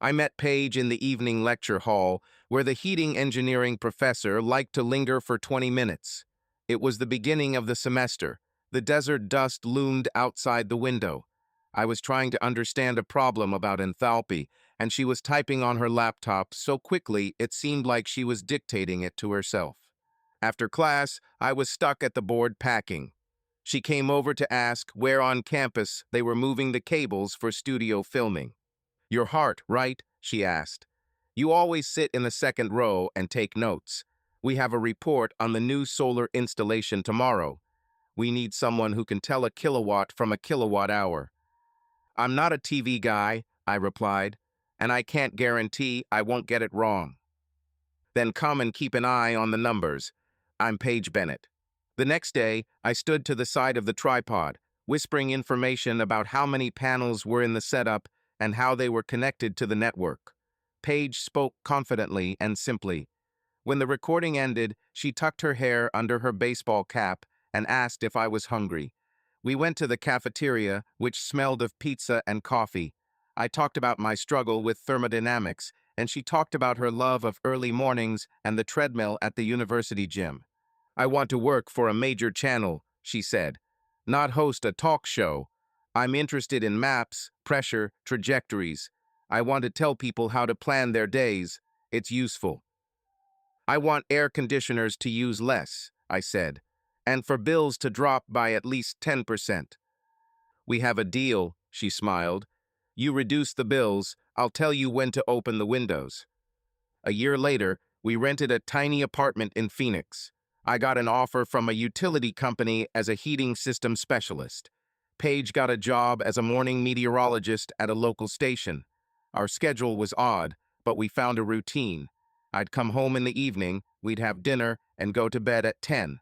I met Paige in the evening lecture hall, where the heating engineering professor liked to linger for 20 minutes. It was the beginning of the semester. The desert dust loomed outside the window. I was trying to understand a problem about enthalpy, and she was typing on her laptop so quickly it seemed like she was dictating it to herself. After class, I was stuck at the board packing. She came over to ask where on campus they were moving the cables for studio filming. "Your heart, right?" she asked. "You always sit in the second row and take notes. We have a report on the new solar installation tomorrow. We need someone who can tell a kilowatt from a kilowatt hour." "I'm not a TV guy," I replied, "and I can't guarantee I won't get it wrong." "Then come and keep an eye on the numbers. I'm Paige Bennett." The next day, I stood to the side of the tripod, whispering information about how many panels were in the setup and how they were connected to the network. Paige spoke confidently and simply. When the recording ended, she tucked her hair under her baseball cap and asked if I was hungry. We went to the cafeteria, which smelled of pizza and coffee. I talked about my struggle with thermodynamics, and she talked about her love of early mornings and the treadmill at the university gym. "I want to work for a major channel," she said, "not host a talk show. I'm interested in maps, pressure, trajectories. I want to tell people how to plan their days. It's useful." "I want air conditioners to use less," I said, "and for bills to drop by at least 10%. "We have a deal," she smiled. "You reduce the bills, I'll tell you when to open the windows." A year later, we rented a tiny apartment in Phoenix. I got an offer from a utility company as a heating system specialist. Paige got a job as a morning meteorologist at a local station. Our schedule was odd, but we found a routine. I'd come home in the evening, we'd have dinner, and go to bed at 10.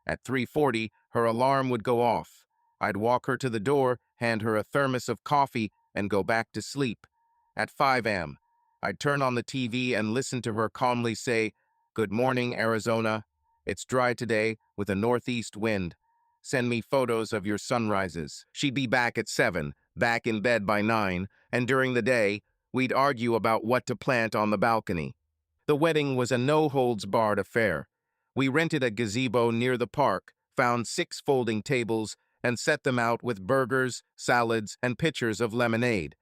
At 3:40, her alarm would go off. I'd walk her to the door, hand her a thermos of coffee, and go back to sleep. At 5 a.m., I'd turn on the TV and listen to her calmly say, "Good morning, Arizona. It's dry today with a northeast wind. Send me photos of your sunrises." She'd be back at 7, back in bed by 9, and during the day, we'd argue about what to plant on the balcony. The wedding was a no-holds-barred affair. We rented a gazebo near the park, found 6 folding tables, and set them out with burgers, salads, and pitchers of lemonade.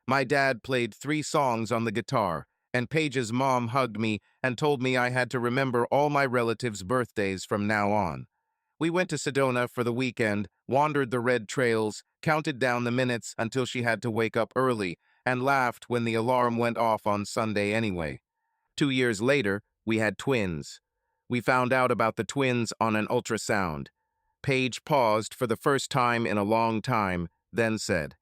My dad played 3 songs on the guitar, and Paige's mom hugged me and told me I had to remember all my relatives' birthdays from now on. We went to Sedona for the weekend, wandered the red trails, counted down the minutes until she had to wake up early, and laughed when the alarm went off on Sunday anyway. 2 years later, we had twins. We found out about the twins on an ultrasound. Paige paused for the first time in a long time, then said,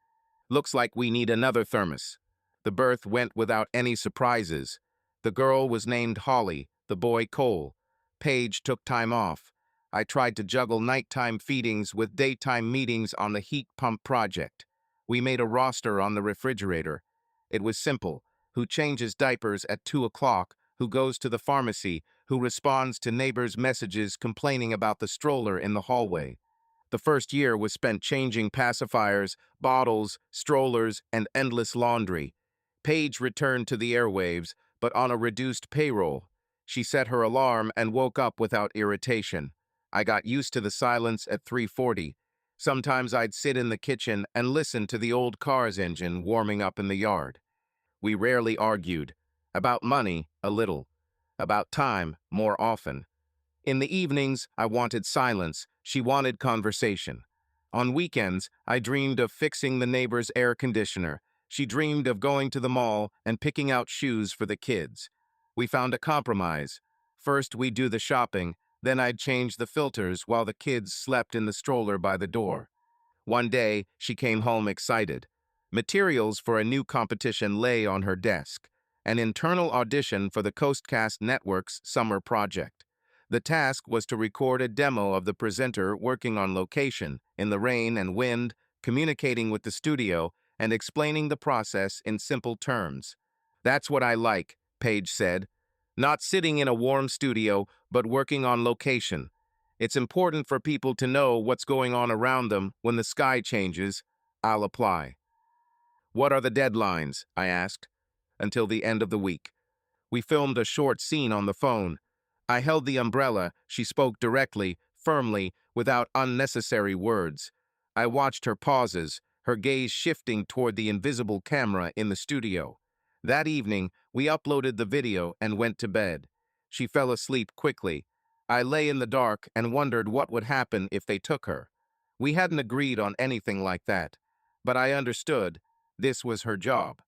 "Looks like we need another thermos." The birth went without any surprises. The girl was named Holly, the boy Cole. Paige took time off. I tried to juggle nighttime feedings with daytime meetings on the heat pump project. We made a roster on the refrigerator. It was simple: who changes diapers at 2 o'clock, who goes to the pharmacy, who responds to neighbors' messages complaining about the stroller in the hallway. The first year was spent changing pacifiers, bottles, strollers, and endless laundry. Paige returned to the airwaves, but on a reduced payroll. She set her alarm and woke up without irritation. I got used to the silence at 3:40. Sometimes I'd sit in the kitchen and listen to the old car's engine warming up in the yard. We rarely argued. About money, a little. About time, more often. In the evenings, I wanted silence. She wanted conversation. On weekends, I dreamed of fixing the neighbor's air conditioner. She dreamed of going to the mall and picking out shoes for the kids. We found a compromise. First, we'd do the shopping, then I'd change the filters while the kids slept in the stroller by the door. One day, she came home excited. Materials for a new competition lay on her desk. An internal audition for the Coastcast Network's summer project. The task was to record a demo of the presenter working on location, in the rain and wind, communicating with the studio, and explaining the process in simple terms. "That's what I like," Paige said. "Not sitting in a warm studio, but working on location. It's important for people to know what's going on around them when the sky changes. I'll apply." "What are the deadlines?" I asked. until the end of the week. We filmed a short scene on the phone. I held the umbrella. She spoke directly, firmly, without unnecessary words. I watched her pauses, her gaze shifting toward the invisible camera in the studio. That evening, we uploaded the video and went to bed. She fell asleep quickly. I lay in the dark and wondered what would happen if they took her. We hadn't agreed on anything like that, but I understood this was her job.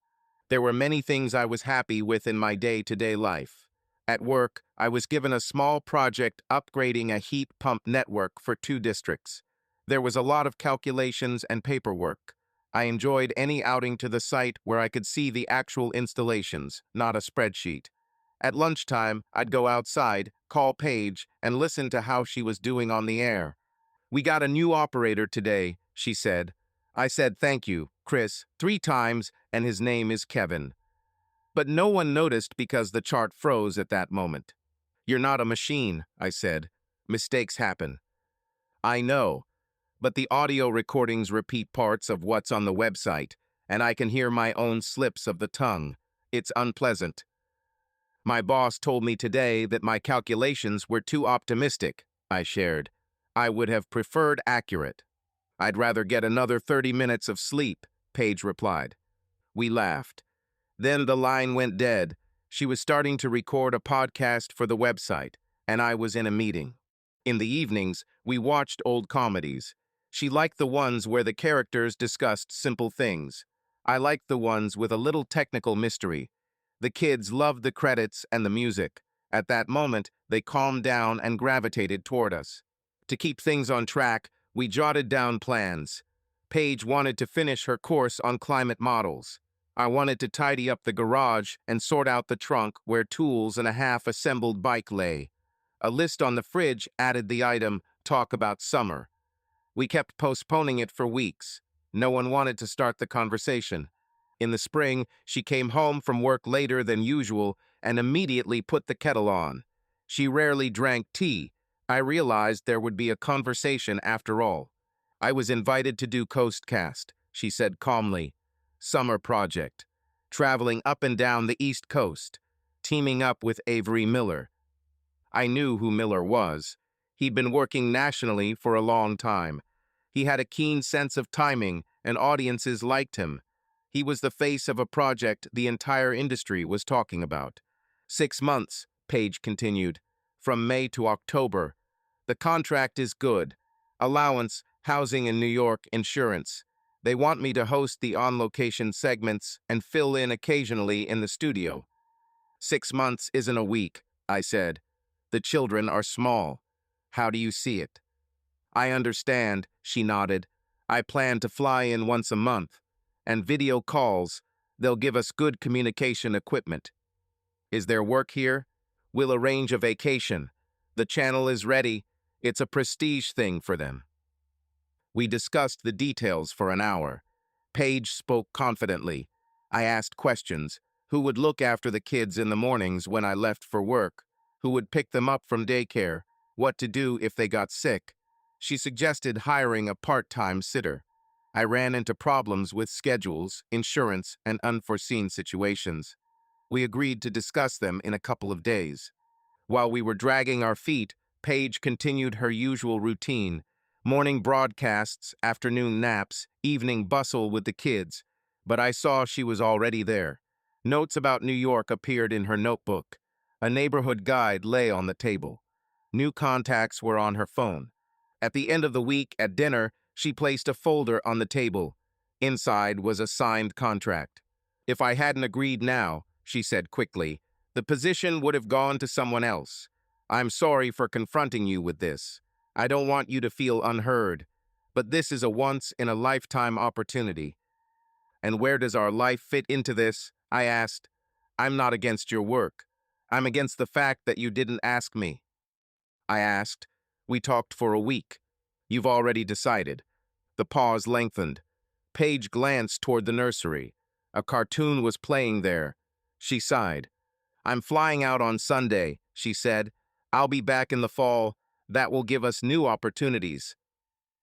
There were many things I was happy with in my day-to-day life. At work, I was given a small project upgrading a heat pump network for 2 districts. There was a lot of calculations and paperwork. I enjoyed any outing to the site where I could see the actual installations, not a spreadsheet. At lunchtime, I'd go outside, call Paige, and listen to how she was doing on the air. "We got a new operator today," she said. I said, "Thank you, Chris," 3 times, and his name is Kevin. But no one noticed because the chart froze at that moment. "You're not a machine," I said. "Mistakes happen." "I know, but the audio recordings repeat parts of what's on the website, and I can hear my own slips of the tongue. It's unpleasant." "My boss told me today that my calculations were too optimistic," I shared. "I would have preferred accurate." "I'd rather get another 30 minutes of sleep," Paige replied. We laughed. Then the line went dead. She was starting to record a podcast for the website, and I was in a meeting. In the evenings, we watched old comedies. She liked the ones where the characters discussed simple things. I liked the ones with a little technical mystery. The kids loved the credits and the music. At that moment, they calmed down and gravitated toward us. To keep things on track, we jotted down plans. Paige wanted to finish her course on climate models. I wanted to tidy up the garage and sort out the trunk where tools and a half-assembled bike lay. A list on the fridge added the item, "Talk about summer." We kept postponing it for weeks. No one wanted to start the conversation. In the spring, she came home from work later than usual and immediately put the kettle on. She rarely drank tea. I realized there would be a conversation after all. "I was invited to do Coastcast," she said calmly. "Summer project. Traveling up and down the East Coast. Teaming up with Avery Miller." I knew who Miller was. He'd been working nationally for a long time. He had a keen sense of timing, and audiences liked him. He was the face of a project the entire industry was talking about. 6 months, Paige continued, from May to October. The contract is good. Allowance, housing in New York, insurance. They want me to host the on-location segments and fill in occasionally in the studio. 6 months isn't a week, I said. The children are small. How do you see it? I understand, she nodded. I plan to fly in once a month. And video calls. They'll give us good communication equipment. Is there work here? We'll arrange a vacation. The channel is ready. It's a prestige thing for them. We discussed the details for an hour. Paige spoke confidently. I asked questions. Who would look after the kids in the mornings when I left for work? Who would pick them up from daycare? What to do if they got sick? She suggested hiring a part-time sitter. I ran into problems with schedules, insurance, and unforeseen situations. We agreed to discuss them in a couple of days. While we were dragging our feet, Paige continued her usual routine. Morning broadcasts, afternoon naps, evening bustle with the kids. But I saw she was already there. Notes about New York appeared in her notebook. A neighborhood guide lay on the table. New contacts were on her phone. At the end of the week, at dinner, she placed a folder on the table. Inside was a signed contract. If I hadn't agreed now, she said quickly, the position would have gone to someone else. I'm sorry for confronting you with this. I don't want you to feel unheard. But this is a once-in-a-lifetime opportunity. And where does our life fit into this? I asked. I'm not against your work. I'm against the fact that you didn't ask me. I asked. We talked for a week. You've already decided. The pause lengthened. Paige glanced toward the nursery. A cartoon was playing there. She sighed. I'm flying out on Sunday, she said. I'll be back in the fall. That will give us new opportunities.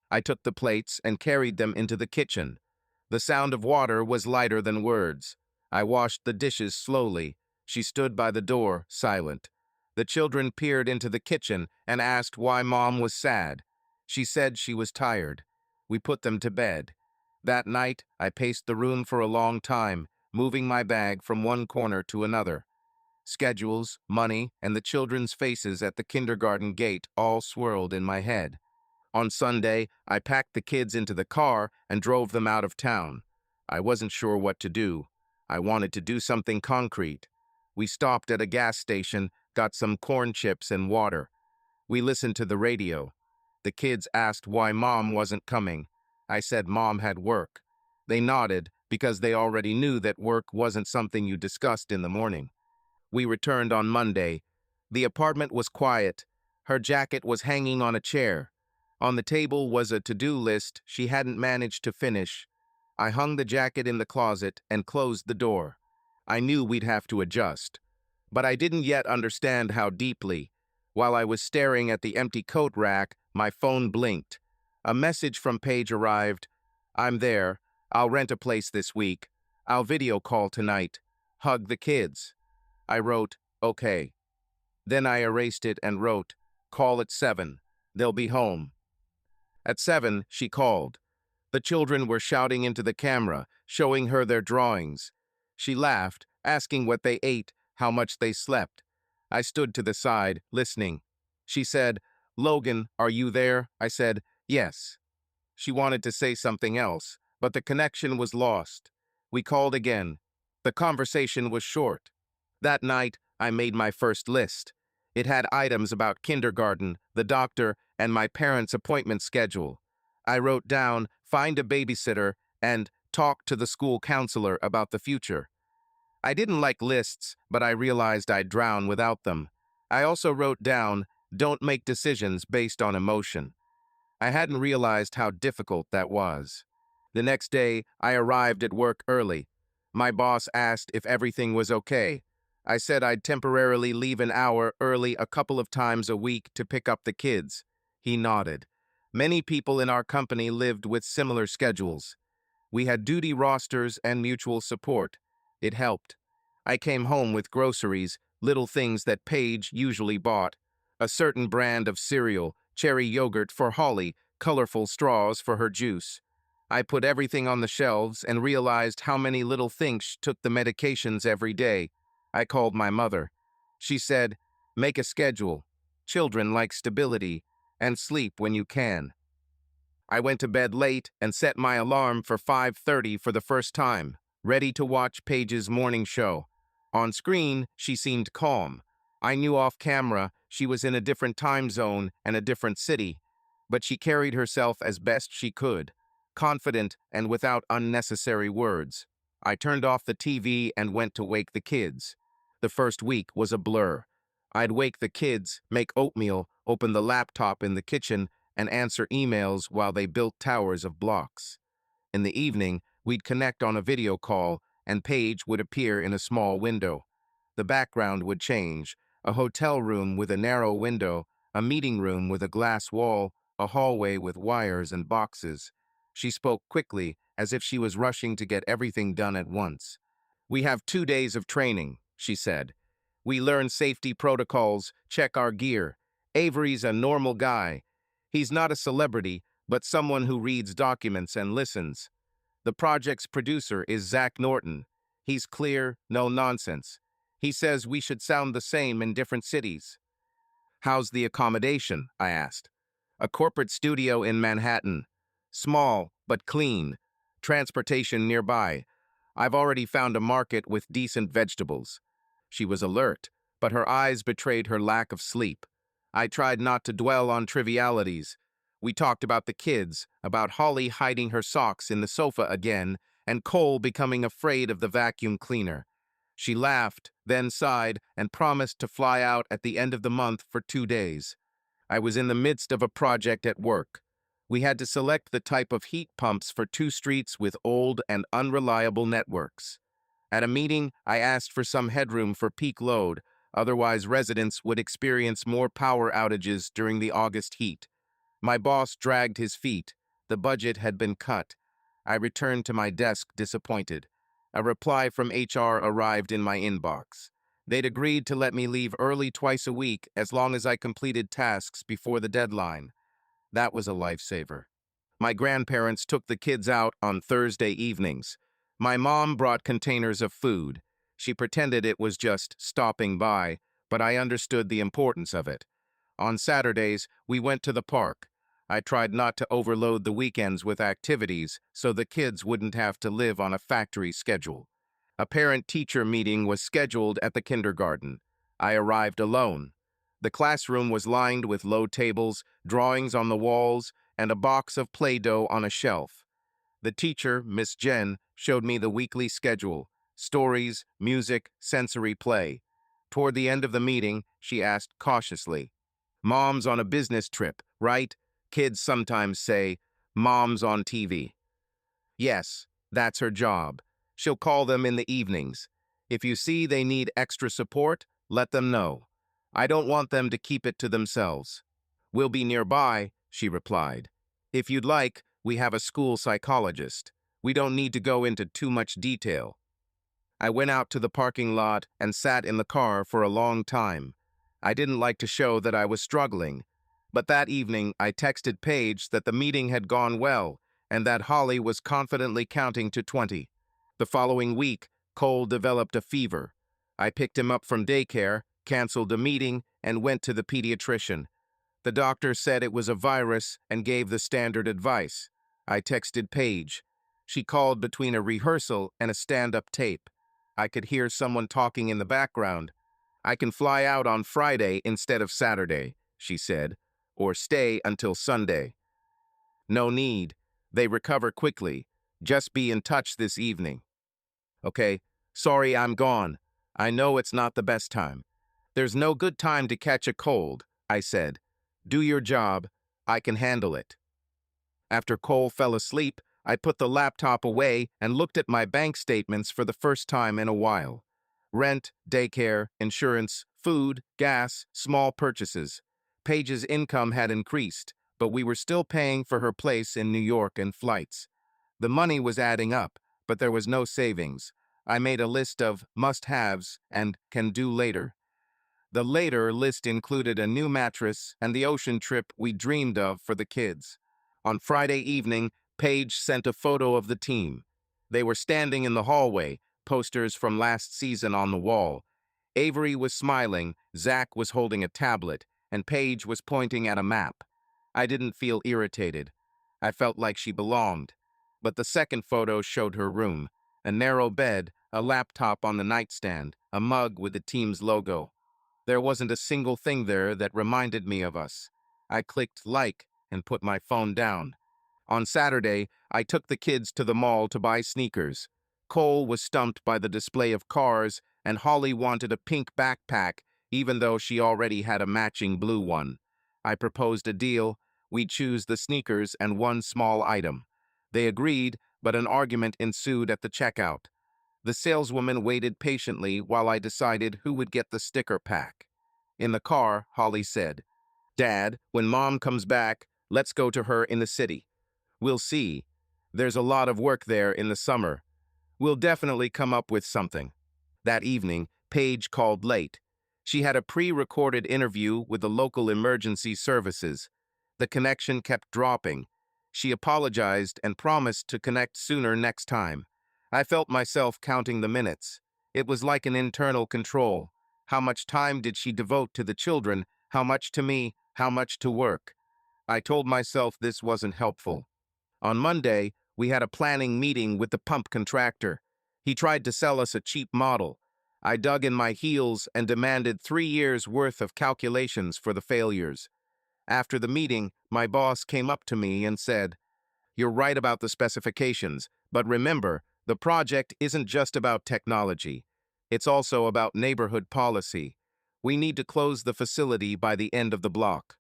I took the plates and carried them into the kitchen. The sound of water was lighter than words. I washed the dishes slowly. She stood by the door, silent. The children peered into the kitchen and asked why Mom was sad. She said she was tired. We put them to bed. That night, I paced the room for a long time, moving my bag from one corner to another. Schedules, money, and the children's faces at the kindergarten gate all swirled in my head. On Sunday, I packed the kids into the car and drove them out of town. I wasn't sure what to do. I wanted to do something concrete. We stopped at a gas station, got some corn chips and water. We listened to the radio. The kids asked why Mom wasn't coming. I said Mom had work. They nodded because they already knew that work wasn't something you discussed in the morning. We returned on Monday. The apartment was quiet. Her jacket was hanging on a chair. On the table was a to-do list she hadn't managed to finish. I hung the jacket in the closet and closed the door. I knew we'd have to adjust, but I didn't yet understand how deeply. While I was staring at the empty coat rack, my phone blinked. A message from Paige arrived. "I'm there. I'll rent a place this week. I'll video call tonight. Hug the kids." I wrote, "Okay." Then I erased it and wrote, "Call at 7. They'll be home." At 7, she called. The children were shouting into the camera, showing her their drawings. She laughed, asking what they ate, how much they slept. I stood to the side, listening. She said, "Logan, are you there?" I said, "Yes." She wanted to say something else, but the connection was lost. We called again. The conversation was short. That night, I made my first list. It had items about kindergarten, the doctor, and my parents' appointment schedule. I wrote down, find a babysitter, and talk to the school counselor about the future. I didn't like lists, but I realized I'd drown without them. I also wrote down, don't make decisions based on emotion. I hadn't realized how difficult that was. The next day, I arrived at work early. My boss asked if everything was okay. I said I'd temporarily leave an hour early a couple of times a week to pick up the kids. He nodded. Many people in our company lived with similar schedules. We had duty rosters and mutual support. It helped. I came home with groceries, little things that Paige usually bought. A certain brand of cereal, cherry yogurt for Holly, colorful straws for her juice. I put everything on the shelves and realized how many little things took the medications every day. I called my mother. She said, "Make a schedule. Children like stability, and sleep when you can." I went to bed late and set my alarm for 5:30 for the first time, ready to watch Paige's morning show. On screen, she seemed calm. I knew off camera she was in a different time zone and a different city, but she carried herself as best she could, confident and without unnecessary words. I turned off the TV and went to wake the kids. The first week was a blur. I'd wake the kids, make oatmeal, open the laptop in the kitchen, and answer emails while they built towers of blocks. In the evening, we'd connect on a video call, and Paige would appear in a small window. The background would change: a hotel room with a narrow window, a meeting room with a glass wall, a hallway with wires and boxes. She spoke quickly, as if she was rushing to get everything done at once. "We have 2 days of training," she said. "We learn safety protocols, check our gear. Avery's a normal guy. He's not a celebrity, but someone who reads documents and listens. The project's producer is Zach Norton. He's clear, no nonsense. He says we should sound the same in different cities." "How's the accommodation?" I asked. "A corporate studio in Manhattan. Small, but clean. Transportation nearby. I've already found a market with decent vegetables." She was alert, but her eyes betrayed her lack of sleep. I tried not to dwell on trivialities. We talked about the kids, about Holly hiding her socks in the sofa again, and Cole becoming afraid of the vacuum cleaner. She laughed, then sighed, and promised to fly out at the end of the month for 2 days. I was in the midst of a project at work. We had to select the type of heat pumps for 2 streets with old and unreliable networks. At a meeting, I asked for some headroom for peak load, otherwise residents would experience more power outages during the August heat. My boss dragged his feet. The budget had been cut. I returned to my desk disappointed. A reply from HR arrived in my inbox. They'd agreed to let me leave early twice a week as long as I completed tasks before the deadline. That was a lifesaver. My grandparents took the kids out on Thursday evenings. My mom brought containers of food. She pretended it was just stopping by, but I understood the importance of it. On Saturdays, we went to the park. I tried not to overload the weekends with activities so the kids wouldn't have to live on a factory schedule. A parent-teacher meeting was scheduled at the kindergarten. I arrived alone. The classroom was lined with low tables, drawings on the walls, and a box of Play-Doh on a shelf. The teacher, Miss Jen, showed me the weekly schedule: stories, music, sensory play. Toward the end of the meeting, she asked cautiously, "Mom's on a business trip, right?" Kids sometimes say, "Mom's on TV." Yes, that's her job. She'll call them in the evenings. If you see they need extra support, let them know. I don't want them to keep it to themselves. "We'll be nearby," she replied. "If you'd like, we have a school psychologist. We don't need to go into too much detail." I went out to the parking lot and sat in the car for a long time. I didn't like to show that I was struggling, but that evening I texted Paige that the meeting had gone well and that Holly was confidently counting to 20. The following week, Cole developed a fever. I picked him up from daycare, canceled a meeting, and went to the pediatrician. The doctor said it was a virus and gave the standard advice. I texted Paige. She called between a rehearsal and a stand-up tape. I could hear someone talking in the background. "I can fly out on Friday instead of Saturday," she said, "or stay until Sunday." "No need. They recover quickly. Just be in touch this evening." "Okay, sorry I'm gone. I know it's not the best time." "There's no good time to catch a cold," I said. "Do your job. I can handle it." After Cole fell asleep, I put the laptop away and looked at my bank statements for the first time in a while. Rent, daycare, insurance, food, gas, small purchases. Paige's income had increased, but we were still paying for her place in New York and flights. The money was adding up, but there was no savings. I made a list of must-haves and can do later. The later list included a new mattress and the ocean trip we dreamed of for the kids. On Friday evening, Paige sent a photo of the team. They were standing in the hallway, posters from last season on the wall. Avery was smiling, Zach was holding a tablet, and Paige was pointing at a map. I didn't feel irritated. I felt like she belonged. But the second photo showed her room: a narrow bed, a laptop on the nightstand, a mug with the team's logo. There wasn't a single thing there that reminded me of us. I clicked like and put my phone down. On Saturday, I took the kids to the mall to buy sneakers. Cole was stumped by the display of cars, and Holly wanted a pink backpack, even though she already had a matching blue one. I proposed a deal. We'd choose the sneakers and one small item. They agreed, but an argument ensued at the checkout. The saleswoman waited patiently while I decided who would get the sticker pack. In the car, Holly said, "Dad, when Mom comes back, let's go to her in the city. We'll see. There's a lot of work there in the summer. We'll definitely come up with something." That evening, Paige called late. She had a pre-recorded interview with the local emergency services. The connection kept dropping. She apologized and promised to connect sooner next time. I felt myself counting the minutes. It was like an internal control. How much time did she devote to the children? How much to me? How much to work? I told myself this wasn't helpful. On Monday, we had a planning meeting with the pump contractor. He tried to sell us a cheap model. I dug in my heels and demanded 3 years' worth of calculations for the failures. After the meeting, my boss came up to me and said, "You're right about the specifications, but remember, the project isn't just about technology. It's also about neighborhood policy. We need to close the facility by the end of the block."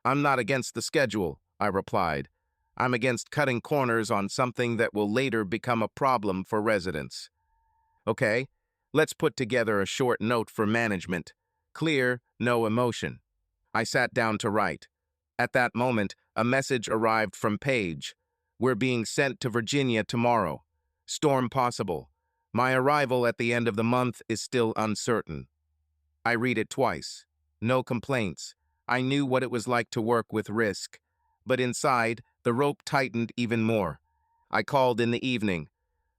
"I'm not against the schedule," I replied. "I'm against cutting corners on something that will later become a problem for residents." "Okay, let's put together a short note for management. Clear, no emotion." I sat down to write. At that moment, a message arrived from Paige. "We're being sent to Virginia tomorrow. Storm possible. My arrival at the end of the month is still uncertain. I read it twice. No complaints. I knew what it was like to work with risk. But inside, the rope tightened even more. I called in the evening.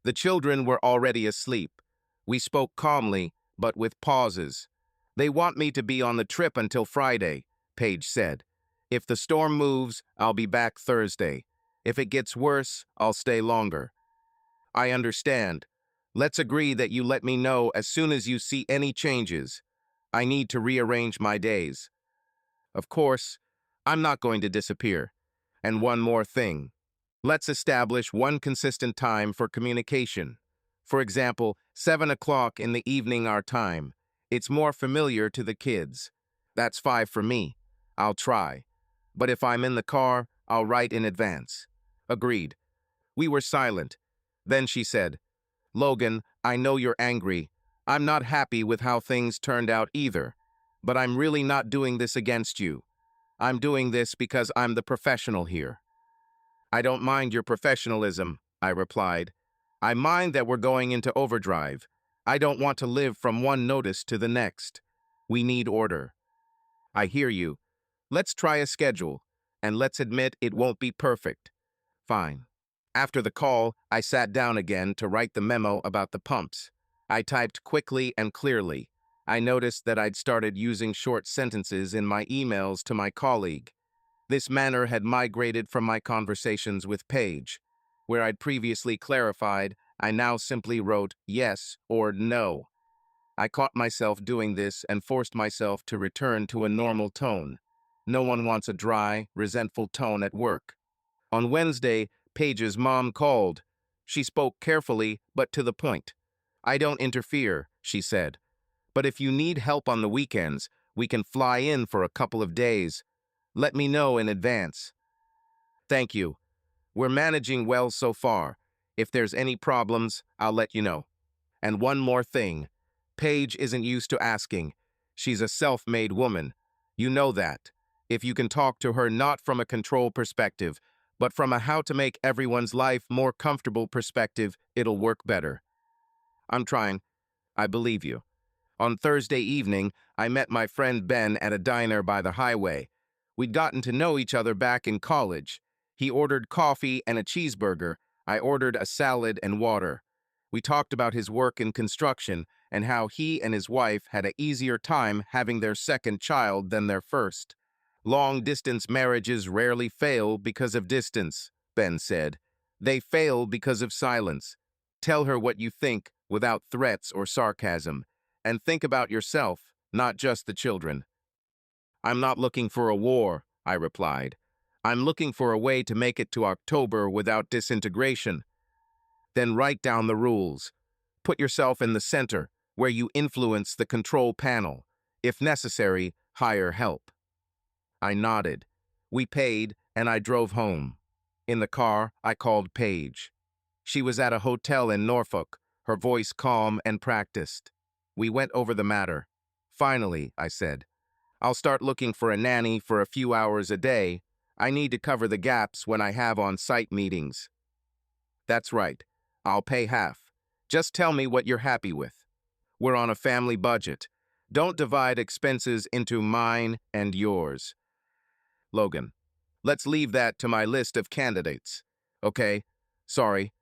The children were already asleep. We spoke calmly, but with pauses. They want me to be on the trip until Friday, Paige said. If the storm moves, I'll be back Thursday. If it gets worse, I'll stay longer. I understand. Let's agree that you let me know as soon as you see any changes. I need to rearrange my days. Of course, I'm not going to disappear. And one more thing. Let's establish one consistent time for communication. For example, 7 o'clock in the evening our time. It's more familiar to the kids. That's 5 for me. I'll try. But if I'm in the car, I'll write in advance. Agreed. We were silent. Then she said, Logan, I know you're angry. I'm not happy with how things turned out either. But I'm really not doing this against you. I'm doing this because I'm the professional here. I don't mind your professionalism, I replied. I mind that we're going into overdrive. I don't want to live from one notice to the next. We need order. I hear you. Let's try a schedule, and let's admit it won't be perfect. Fine. After the call, I sat down again to write the memo about the pumps. I typed quickly and clearly. I noticed that I'd started using short sentences in my emails to my colleague. This manner had migrated from my conversations with Paige. Where I'd previously clarified, I now simply wrote yes or no. I caught myself doing this and forced myself to return to a normal tone. No one wants a dry, resentful tone at work. On Wednesday, Paige's mom called. She spoke carefully, but to the point. I don't interfere, she said. But if you need help on the weekends, we can fly in for a couple of days. Let me know in advance. Thank you. We're managing well so far. If there's any problems, I'll let you know. And one more thing. Paige isn't used to asking. She's a self-made woman. You know that. If you can talk to her not from a control perspective, but from a how to make everyone's life more comfortable perspective, it'll work better. I'm trying. I believe you. On Thursday evening, I met my friend Ben at a diner by the highway. We'd gotten to know each other back in college. He ordered coffee and a cheeseburger. I ordered a salad and water. We talked about his work in construction and how he and his wife had an easier time having their second child than their first. Long-distance marriages rarely fail because of distance, Ben said. They fail because of silence. Tell her what you think without threats or sarcasm. And think about yourself, not just the children. I'm not looking for a war, I replied. I'm looking for a way to make it to October without disintegration. Then write down the rules. Put yourself in the center, where you influence the control panel. If necessary, hire help. I nodded. We paid, and I drove home. In the car, I called Paige. She was at a hotel in Norfolk, her voice calm and practiced. We went over the matter. Finally, I said, I'll start looking for a nanny for a few hours a day. I need to cover the gaps when I have on-site meetings. That's right. I'll pay half. Just tell me what you're happy with. We're on a family budget. Don't divide expenses into mine and yours. Logan, let's leave that to my list of candidates. Okay? Sorry.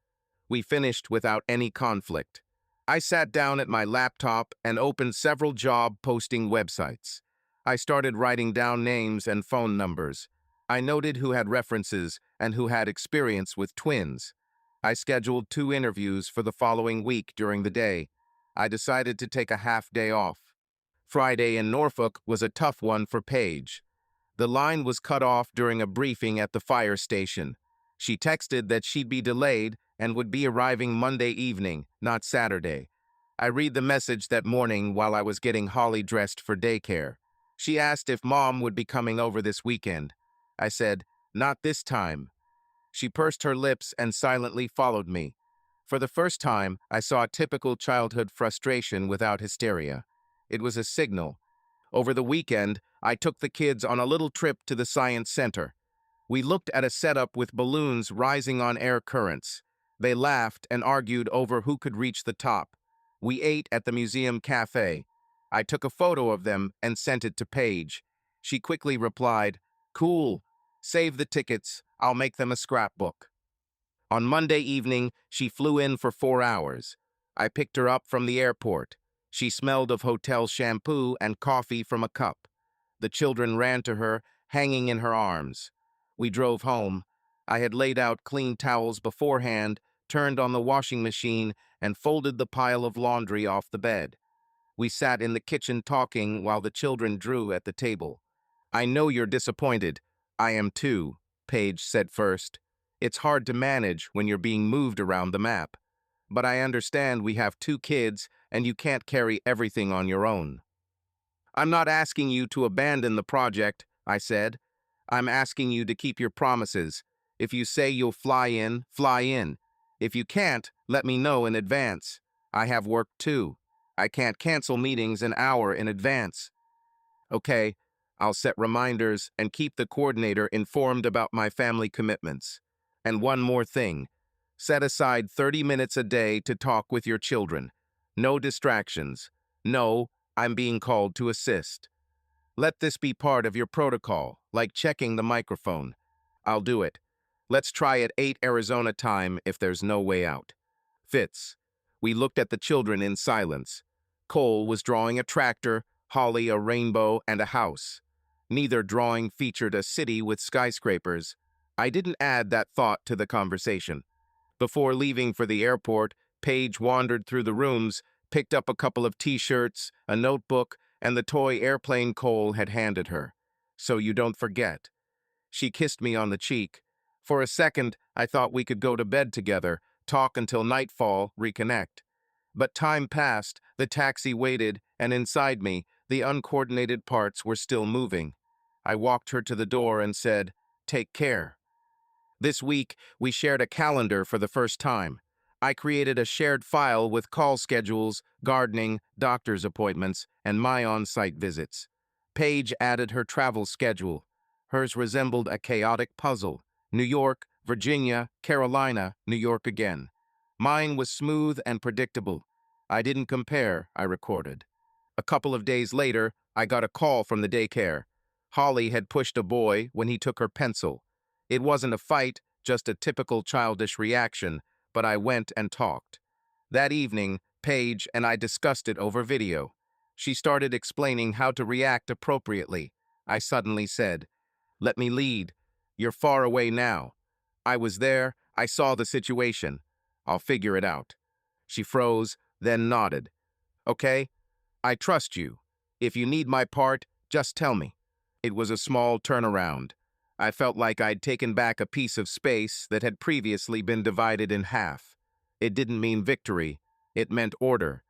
We finished without any conflict. I sat down at my laptop and opened several job posting websites. I started writing down names and phone numbers. I noted who had references and who had experience with twins. I scheduled 2 interviews for the following week during the day. I decided to take a half day off. Friday in Norfolk was a tough one for Paige. The line was cut off during a briefing at the fire station. She texted that she'd be delayed and would be arriving Monday evening, not Saturday. I read the message that morning while I was getting Holly dressed for daycare. She asked if Mom would be coming over this weekend. I said, not this time. She pursed her lips and silently followed me. For the first time, I saw typical childhood frustration without hysteria. It was a signal. Over the weekend, I took the kids on a little trip to the science center. We looked at a setup with balloons rising on air currents. They laughed and argued over who could reach the top. We ate at the museum cafe. I took a photo of them and sent it to Paige. She quickly replied, "Cool. Save the tickets. I'll make them a scrapbook." On Monday evening, she flew in for 4 hours. I picked her up from the airport. She smelled of hotel shampoo and coffee from a cup. The children ran to her, hanging in her arms. We drove home. I had laid out clean towels beforehand, turned on the washing machine, and folded the pile of laundry off the bed. We sat in the kitchen talking while the children drew at the table. "I know you're disappointed. I am too," Paige said first. "It's hard to manage when you're being moved around the map. But I understand we have 2 kids and you can't carry everything on your own." "I'm not asking you to abandon the project," I said. "I'm asking you to keep your promises. If you say you'll fly in, fly in. If you can't, let me know in advance. I have work too. I can't cancel meetings an hour in advance." "Okay, I'll set reminders and keep the coordinator informed about my family commitments. And one more thing. Set aside 30 minutes a day to talk with your children. No distractions. No, I'm being called to assist. Let this be part of your protocol, like checking the microphone. I'll do it. Let's try at 8 Arizona time if there's no way out." Fitz. We looked at the children in silence. Cole was drawing a tractor, Holly a rainbow and a house. Neither drawing featured a city with skyscrapers. I didn't add that thought to the conversation. Before leaving for the airport, Paige wandered through the rooms, picked up a couple of t-shirts, a notebook, and the toy airplane Cole had handed her. "So you don't forget." She kissed me on the cheek. For a second, I thought we could go to bed together, talk until nightfall, reconnect. But time passed, the taxi waited, and inside me, the uncoordinated parts were still moving. I walked her to the door and said, "Take care." This week, we shared a calendar for the first time. I created a shared file with call schedules, gardening, doctor's appointments, and my on-site visits. Paige added her travel schedule. Hers resembled a chaotic puzzle. New York, Virginia, Carolina, New York again. Mine was smooth and predictable. I didn't compare, I recorded. A couple of days later, I got a call from the daycare. Holly had pushed a boy when he took her pencil. It wasn't a fight, just a typical childish reaction, but I went and talked. That evening, Paige and I discussed it over video. She started explaining how to react appropriately. I suddenly said, "Let me lead. You're far away now. I was there, I saw the situation. I'll figure it out." She froze, then nodded. "Okay, I trust you. If you need my part, just tell me." It was a small turnaround. I felt like I'd taken back a piece of space that had previously been divided in half. It didn't mean victory. It meant order.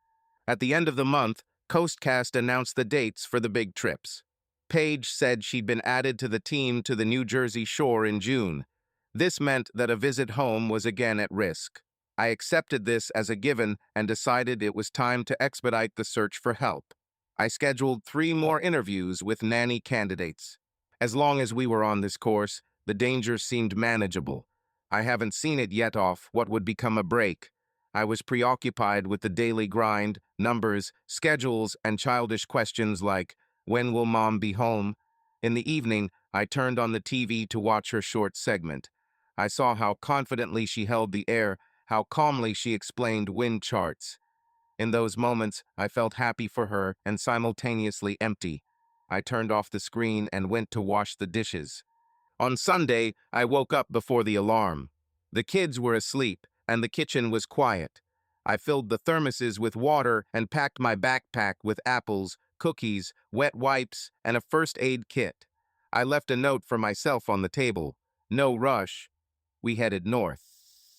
At the end of the month, Coastcast announced the dates for the big trips. Paige said she'd been added to the team to the New Jersey shore in June. This meant that a visit home was again at risk. I accepted this as a given and decided it was time to expedite the search for help. I scheduled 3 more interviews with nanny candidates. As long as we were on this course, the dangers seemed manageable. I haven't seen it yet off what would become a break. I was preoccupied with the daily grind, numbers, schedules, and childish questions like, when will mom be home? In the evening, I turned on the TV to watch her short segment. I saw how confidently she held the air, how calmly she explained wind charts. In those moments, I felt happy for her and simultaneously empty. I turned off the screen and went to wash the dishes. On Sunday, I woke up before the alarm. The kids were asleep, and the kitchen was quiet. I filled the thermoses with water and packed my backpack with apples, cookies, wet wipes, and a first aid kit. I left a note for myself on the table. "No rush." We headed north.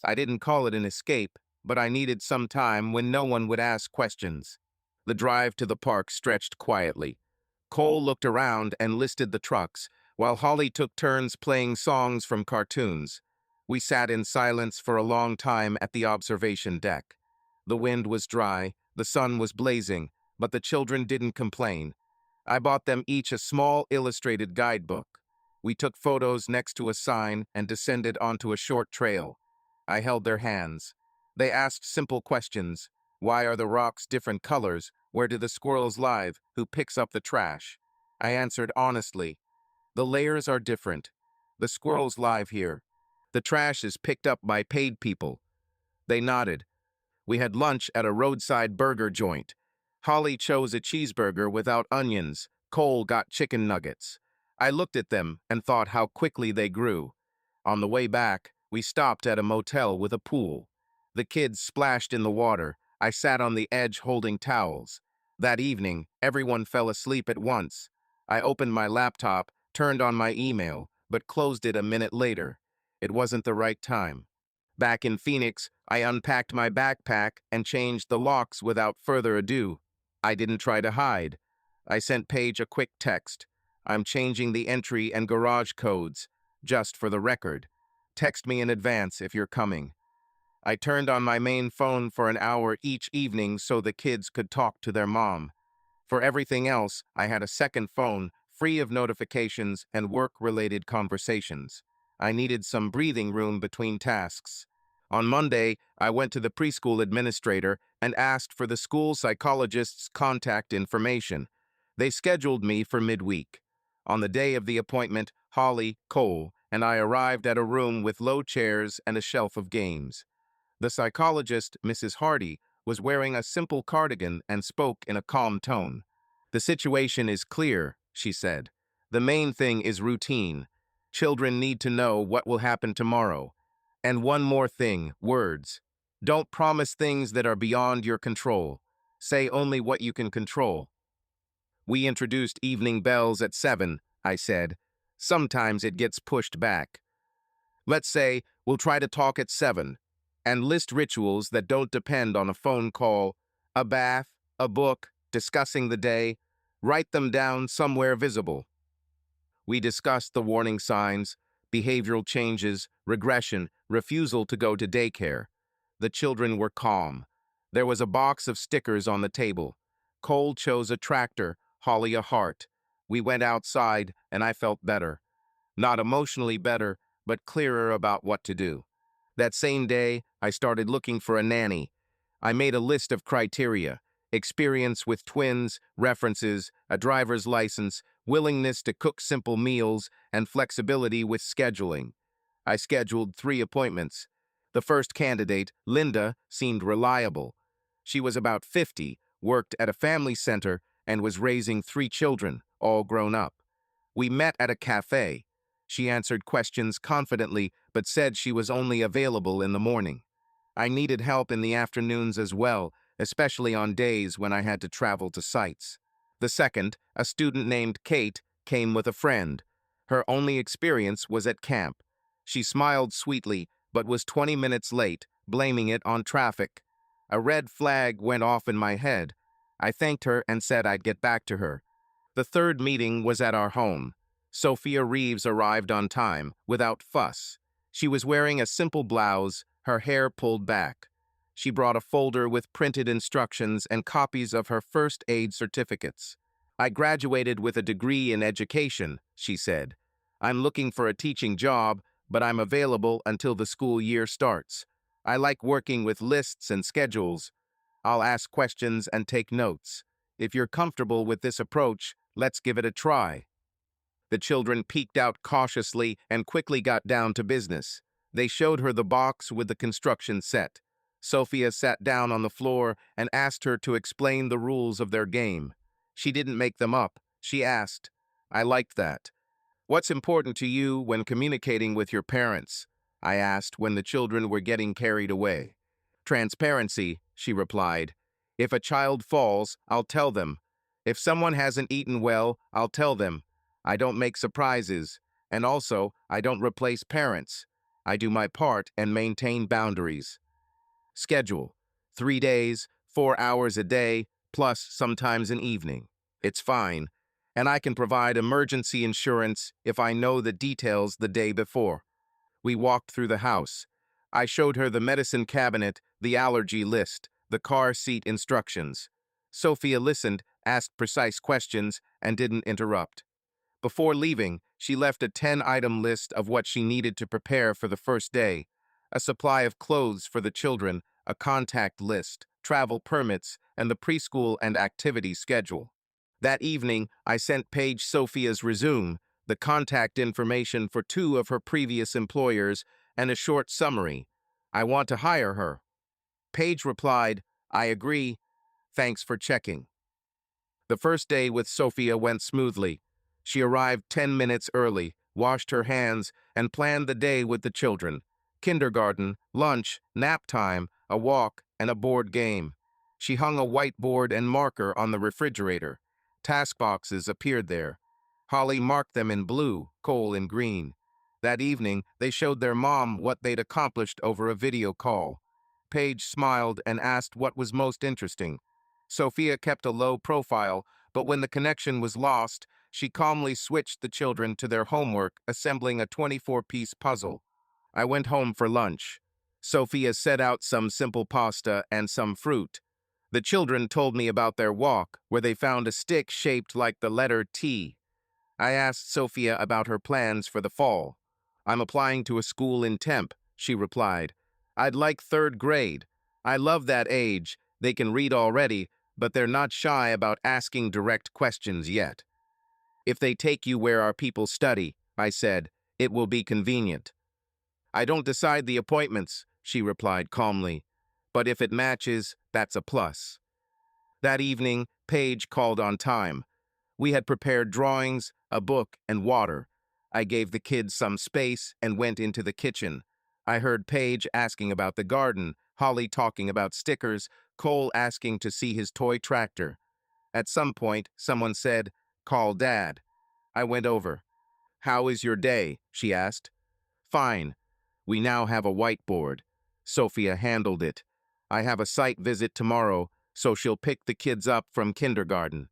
I didn't call it an escape, but I needed some time when no one would ask questions. The drive to the park stretched quietly. Cole looked around and listed the trucks, while Holly took turns playing songs from cartoons. We sat in silence for a long time at the observation deck. The wind was dry, the sun was blazing, but the children didn't complain. I bought them each a small illustrated guidebook. We took photos next to a sign and descended onto a short trail. I held their hands. They asked simple questions. Why are the rocks different colors? Where do the squirrels live? Who picks up the trash? I answered honestly. The layers are different. The squirrels live here. The trash is picked up by paid people. They nodded. We had lunch at a roadside burger joint. Holly chose a cheeseburger without onions. Cole got chicken nuggets. I looked at them and thought how quickly they grew. On the way back, we stopped at a motel with a pool. The kids splashed in the water. I sat on the edge holding towels. That evening, everyone fell asleep at once. I opened my laptop, turned on my email, but closed it a minute later. It wasn't the right time. Back in Phoenix, I unpacked my backpack and changed the locks without further ado. I didn't try to hide. I sent Paige a quick text. I'm changing the entry and garage codes, just for the record. Text me in advance if you're coming. I turned on my main phone for an hour each evening so the kids could talk to their mom. For everything else, I had a second phone, free of notifications and work-related conversations. I needed some breathing room between tasks. On Monday, I went to the preschool administrator and asked for the school psychologist's contact information. They scheduled me for midweek. On the day of the appointment, Holly, Cole, and I arrived at a room with low chairs and a shelf of games. The psychologist, Mrs. Hardy, was wearing a simple cardigan and spoke in a calm tone. The situation is clear, she said. The main thing is routine. Children need to know what will happen tomorrow. And one more thing, words. Don't promise things that are beyond your control. Say only what you can control. We introduced evening bells at 7, I said. Sometimes it gets pushed back. Let's say we'll try to talk at 7 and list rituals that don't depend on a phone call, a bath, a book, discussing the day. Write them down somewhere visible. We discussed the warning signs, behavioral changes, regression, refusal to go to daycare. The children were calm. There was a box of stickers on the table. Cole chose a tractor, Holly a heart. We went outside, and I felt better. Not emotionally better, but clearer about what to do. That same day, I started looking for a nanny. I made a list of criteria: experience with twins, references, a driver's license, willingness to cook simple meals, and flexibility with scheduling. I scheduled 3 appointments. The first candidate, Linda, seemed reliable. She was about 50, worked at a family center, and was raising 3 children, all grown up. We met at a cafe. She answered questions confidently, but said she was only available in the morning. I needed help in the afternoons as well, especially on days when I had to travel to sites. The second, a student named Kate, came with a friend. Her only experience was at camp. She smiled sweetly, but was 20 minutes late, blaming it on traffic. A red flag went off in my head. I thanked her and said I'd get back to her. The third meeting was at our home. Sophia Reeves arrived on time, without fuss. She was wearing a simple blouse, her hair pulled back. She brought a folder with printed instructions and copies of her first aid certificates. I graduated with a degree in education, she said. I'm looking for a teaching job, but I'm available until the school year starts. I like working with lists and schedules. I'll ask questions and take notes. If you're comfortable with this approach, let's give it a try. The children peeked out cautiously and quickly got down to business. They showed her the box with the construction set. Sophia sat down on the floor and asked her to explain the rules of their game. She didn't make them up. She asked. I liked that. What's important to you when communicating with your parents? I asked when the children were getting carried away. Transparency, she replied. If a child falls, I'll tell them. If someone hasn't eaten well, I'll tell them. I don't make surprises, and also, I don't replace parents. I do my part and maintain boundaries. Schedule: 3 days, 4 hours a day, plus sometimes an evening. It's fine, and I can provide emergency insurance if I know the details the day before. We walked through the house. I showed her the medicine cabinet, the allergy list, the car seat instructions. Sophia listened, asked precise questions, and didn't interrupt. Before leaving, she left a 10-item list of what she needed to prepare for the first day. a supply of clothes for the children, a contact list, travel permits, and the preschool and activity schedule. That evening, I sent Paige Sophia's resume, the contact information for 2 of her previous employers, and a short summary. I want to hire her. Paige replied, I agree. Thanks for checking. The first day with Sophia went smoothly. She arrived 10 minutes early, washed her hands, and planned the day with the children. Kindergarten, lunch, nap time, a walk, and a board game. She hung a whiteboard and marker on the refrigerator. Task boxes appeared there. Holly marked them in blue, Cole in green. That evening, they showed their mom what they'd accomplished over a video call. Paige smiled and asked what was most interesting. Sophia kept a low profile, but when the connection was lost, she calmly switched the children to their homework, assembling a 24-piece puzzle. I went home for lunch. Sophia set out some simple pasta and some fruit. The children told me about their walk, where they found a stick shaped like the letter T. I asked Sophia about her plans for the fall. I'm applying to a school in Temp, she replied. I'd like 3rd grade. I love that age. They can read already, but they're not shy about asking direct questions yet. If they take you where our people study, I said, it will be convenient. I don't decide the appointments, she replied calmly, but if it matches, that's a plus. That evening, Paige called on time. We had prepared drawings, a book, and water. I gave the kids some space and went into the kitchen. I heard Paige asking about the garden, Holly talking about stickers, Cole asking to see his toy tractor. At some point, someone said, "Call Dad." I went over. "How is your day?" she asked. "Fine. We now have a whiteboard. Sophia handled it. I have a site visit tomorrow, so she'll pick the kids up from kindergarten."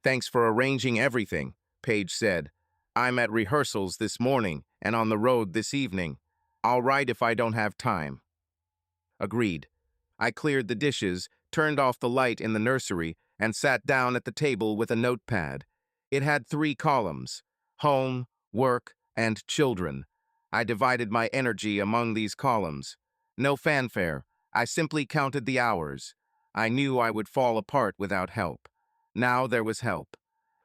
"Thanks for arranging everything," Paige said. "I'm at rehearsals this morning and on the road this evening. I'll write if I don't have time." Agreed. I cleared the dishes, turned off the light in the nursery, and sat down at the table with a notepad. It had 3 columns: home, work, and children. I divided my energy among these columns. No fanfare. I simply counted the hours. I knew I would fall apart without help. Now there was help.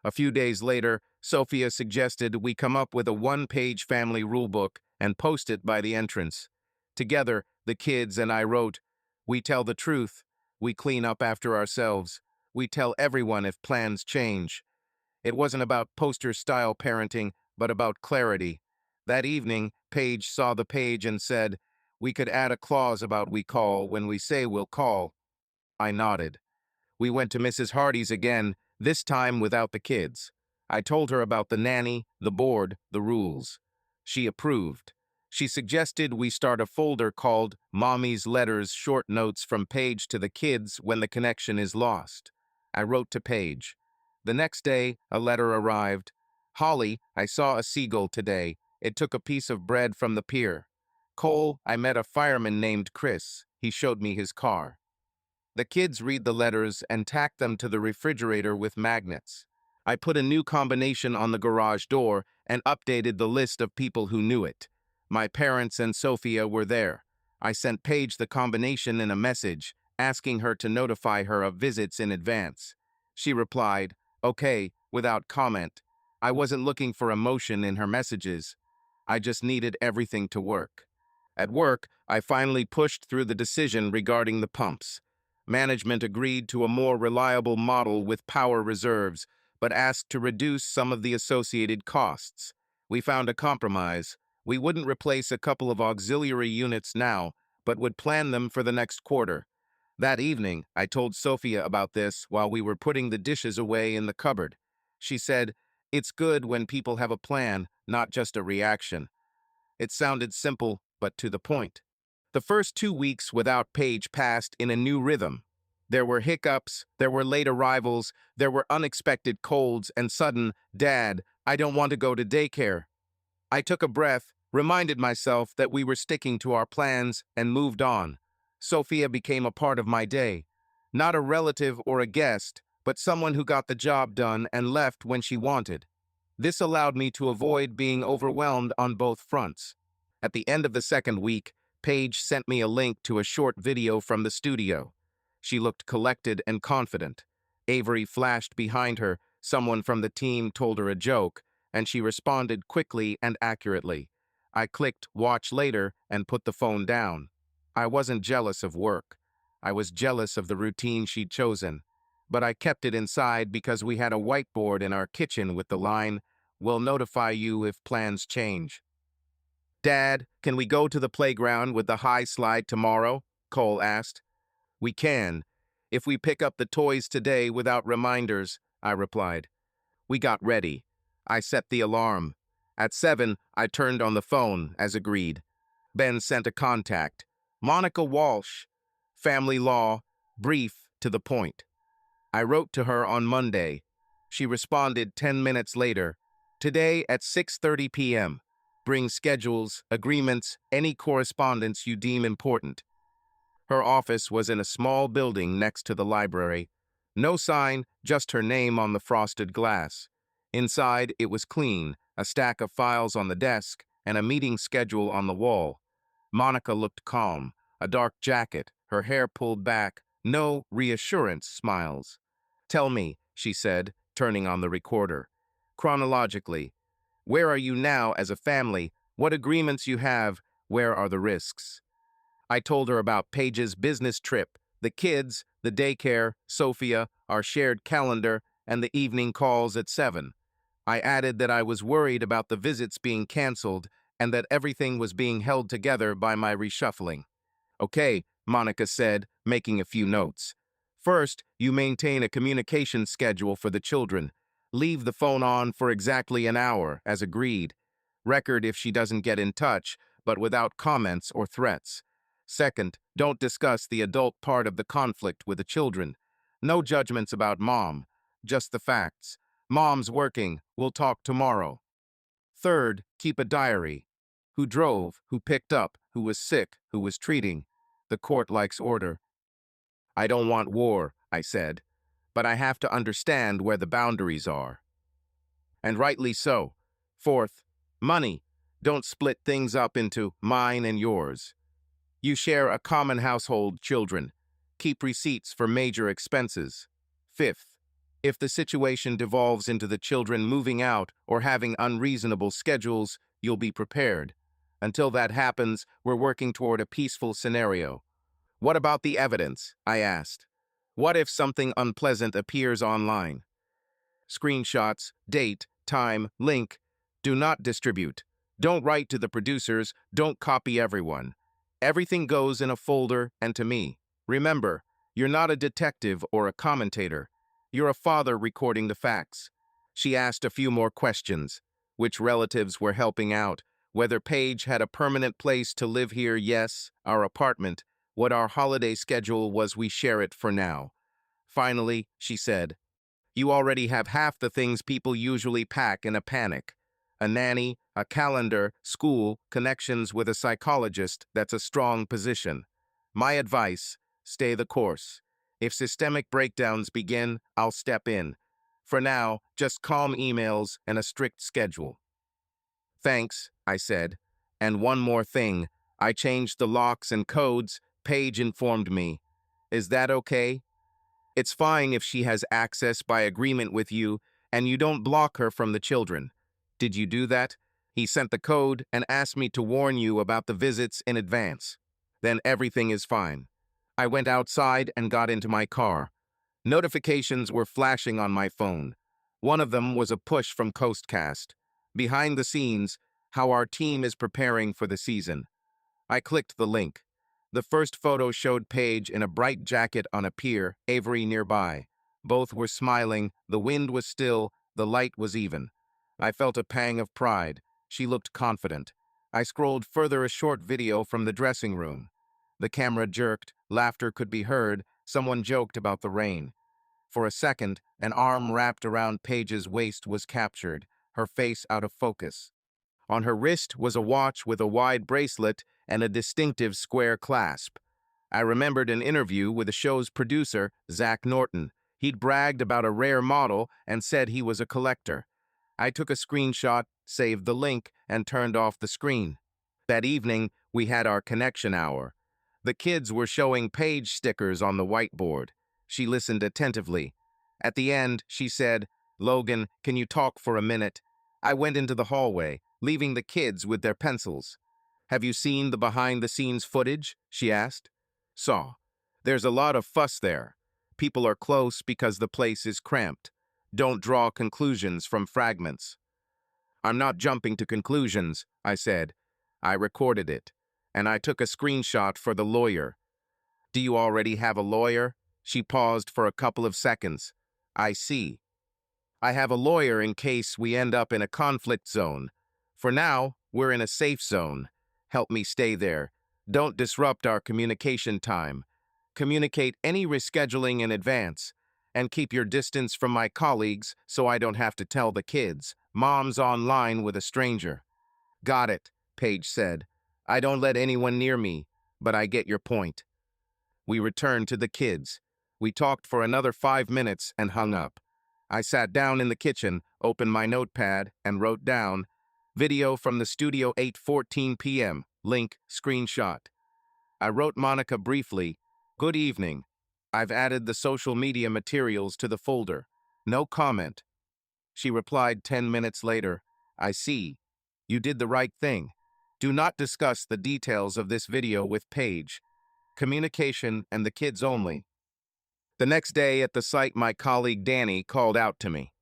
A few days later, Sophia suggested we come up with a 1-page family rulebook and post it by the entrance. Together, the kids and I wrote, "We tell the truth. We clean up after ourselves. We tell everyone if plans change." It wasn't about poster-style parenting, but about clarity. That evening, Paige saw the page and said, "We could add a clause about we call when we say we'll call." I nodded. We went to Mrs. Hardy's again, this time without the kids. I told her about the nanny, the board, the rules. She approved. She suggested we start a folder called Mommy's Letters, Short Notes from Paige to the Kids When the Connection is Lost. I wrote to Paige. The next day, a letter arrived. "Holly, I saw a seagull today. It took a piece of bread from the pier." "Cole, I met a fireman named Chris. He showed me his car." The kids read the letters and tack them to the refrigerator with magnets. I put a new combination on the garage door and updated the list of people who knew it. My parents and Sophia were there. I sent Paige the combination in a message, asking her to notify her of visits in advance. She replied, "Okay," without comment. I wasn't looking for emotion in her messages. I just needed everything to work. At work, I finally pushed through the decision regarding the pumps. Management agreed to a more reliable model with power reserves, but asked to reduce some of the associated costs. We found a compromise. We wouldn't replace a couple of auxiliary units now, but would plan them for the next quarter. That evening, I told Sophia about this while we were putting the dishes away in the cupboard. She said, "It's good when people have a plan, not just a reaction." It sounded simple, but to the point. The first 2 weeks without Paige passed in a new rhythm. There were hiccups, there were late arrivals, there were unexpected colds, and sudden, "Dad, I don't want to go to daycare." I took a breath, reminded myself that we were sticking to our plans, and moved on. Sophia became a part of my day. Not a relative or a guest, but someone who got the job done and left when she wanted. This allowed me to avoid being overwhelmed on both fronts. At the end of the second week, Paige sent me a link to a short video from the studio. She looked collected and confident. Avery flashed behind her. Someone from the team told her a joke, and she responded quickly and accurately. I clicked watch later and put the phone down. I wasn't jealous of work. I was jealous of the routine she'd chosen. But I kept it inside because we had a whiteboard in our kitchen with the line, "We'll notify you if plans change." "Dad, can we go to the playground with the high slide tomorrow?" Cole asked. "We can, if we pick up the toys today without reminders," I replied. We got ready. I set the alarm. At 7, I turned on the phone, as agreed. Ben sent a contact. "Monica Walsh. Family law. Brief, to the point." I wrote to her on Monday. She responded 10 minutes later. "Today at 6:30 p.m. Bring schedules, agreements, any correspondence you deem important." Her office was in a small building next to the library. No sign, just her name on the frosted glass. Inside, it was clean, a stack of files on the desk, and a meeting schedule on the wall. Monica looked calm, a dark jacket, her hair pulled back, no reassurance smiles. "Tell me," she said, turning on the recorder. "Chronologically, where are you now as a family? What agreements you have? Where are the risks?" I told her about Paige's business trip, the kids, the daycare, Sophia, our shared calendar, and the evening calls at 7. I added that I was worried about the visits being canceled and that everything was being held together by my reshuffling. "Okay," Monica said, making a few notes. "First, you maintain a communication schedule for the children. Leave the phone on for exactly an hour, as agreed. Record if she doesn't get in touch, but without comments or threats. Second, don't discuss the adult part of the conflict with the children. No judgments about mom, just the facts. Mom's working, we'll talk tomorrow. Third, keep a diary. Who drove, who picked up, who was sick, who was treating. The court likes order." "I don't want war," I said, "but I have to understand where the boundaries are." And rightly so. Fourth, money. Don't split things up into mine and yours. You share a common household, children. Keep receipts for major expenses. Fifth, if the situation devolves into the children moving out or having unreasonable schedules, you'll be prepared. Until that happens, we're working toward a peaceful scenario. "What about the evidence?" I asked. "What if something unpleasant appears online?" "Screenshots, date, time, link. Do not distribute. Don't write to the producers. Don't copy everyone. Everything goes in a folder and to me. Remember, you're not a detective or a commentator. You're a father recording the facts." She asked a few more questions. Which relatives were helping out? Whether Paige had a permanent place to live here? Yes, our apartment. What our holiday schedule was? We share it for now. Finally, she said, "You already have half the things people usually pack in a panic. A nanny, a calendar, school, connections with a psychologist. That's a strong position. My advice, stay the course. If systemic breakdowns begin, I'll step in. For now, just calm emails and a strict schedule." "Thanks," I said. "And one more thing. I changed the locks and codes," Paige informed me. "Is that okay?" "It's fine if she has access by agreement with you and you don't block her from the children." "Did you do that?" "He sent the code and asked me to warn you about the visits in advance." "Then everything is fine." I went outside and got into my car. Notifications were flashing on my phone. One of them was a push from Coastcast. Behind the scenes, how our team is preparing for the season. I clicked the link. The first photo showed Paige in a bright jacket on a pier, Avery nearby. Both were smiling, the wind was still, the light was even. I felt a pang of pride. She looked confident. I scrolled further, a short video from the dressing room. The camera jerked, laughter could be heard, someone joked about the rain. For a second, an arm wrapped around Paige's waist was captured, her face out of focus. On her wrist was a watch with a wide bracelet and a distinctive square clasp. I remembered an interview with the show's producer, Zach Norton. He'd bragged about a rare model and said he was a collector. I took a screenshot, saved the link, and turned off the screen. That evening, We had our connection hour. The kids were showing page stickers on the whiteboard. She listened attentively. At the end, she said, "Logan, can you talk for a minute?" I went into the hallway, leaving the kids with their pencils. "Have you seen the behind-the-scenes footage?" she asked. "Saw. There's a lot of fuss there. People are close because the place is cramped. Don't draw conclusions from fragments." "I'm not jumping to conclusions," I said. I recorded it, and I took a screenshot for the lawyer. "Do you already have a lawyer?" She paused for a couple of seconds. "I see. I have a lawyer in case we end up in a conflict zone. For now, we're in a safe zone. Help me stay there. Don't disrupt our communication time. Communicate any rescheduling in advance. And keep your distance from my colleagues so I don't have to tell the kids. Mom's online with a stranger." "Got it," Paige said. "I don't let anyone near me, but I get your point." We returned to the kids. We talked for another 5 minutes and hung up. I sat down in the kitchen, opened my notepad, and wrote down, "Video from the studio 8:14 p.m. Link, screenshot." I wrote Monica briefly, "Good evening. I've added the social media materials to the folder." No comment. She replied 10 minutes later, "I see. You did the right thing. Do not discuss the details of this video with Paige. Communication and the kids only." The next day at the site, my colleague Danny called out to me.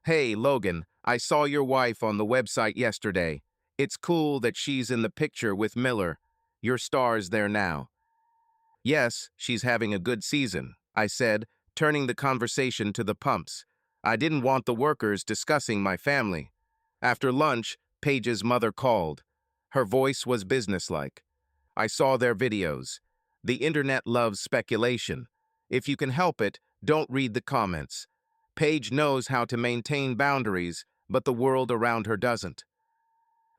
"Hey, Logan, I saw your wife on the website yesterday. It's cool that she's in the picture with Miller. Your star's there now." "Yes, she's having a good season," I said, turning the conversation to the pumps. I didn't want the workers discussing my family. After lunch, Paige's mother called. Her voice was businesslike. "I saw their videos. The internet loves speculation. If you can help it, don't read the comments. Paige knows how to maintain boundaries, but the world around her doesn't."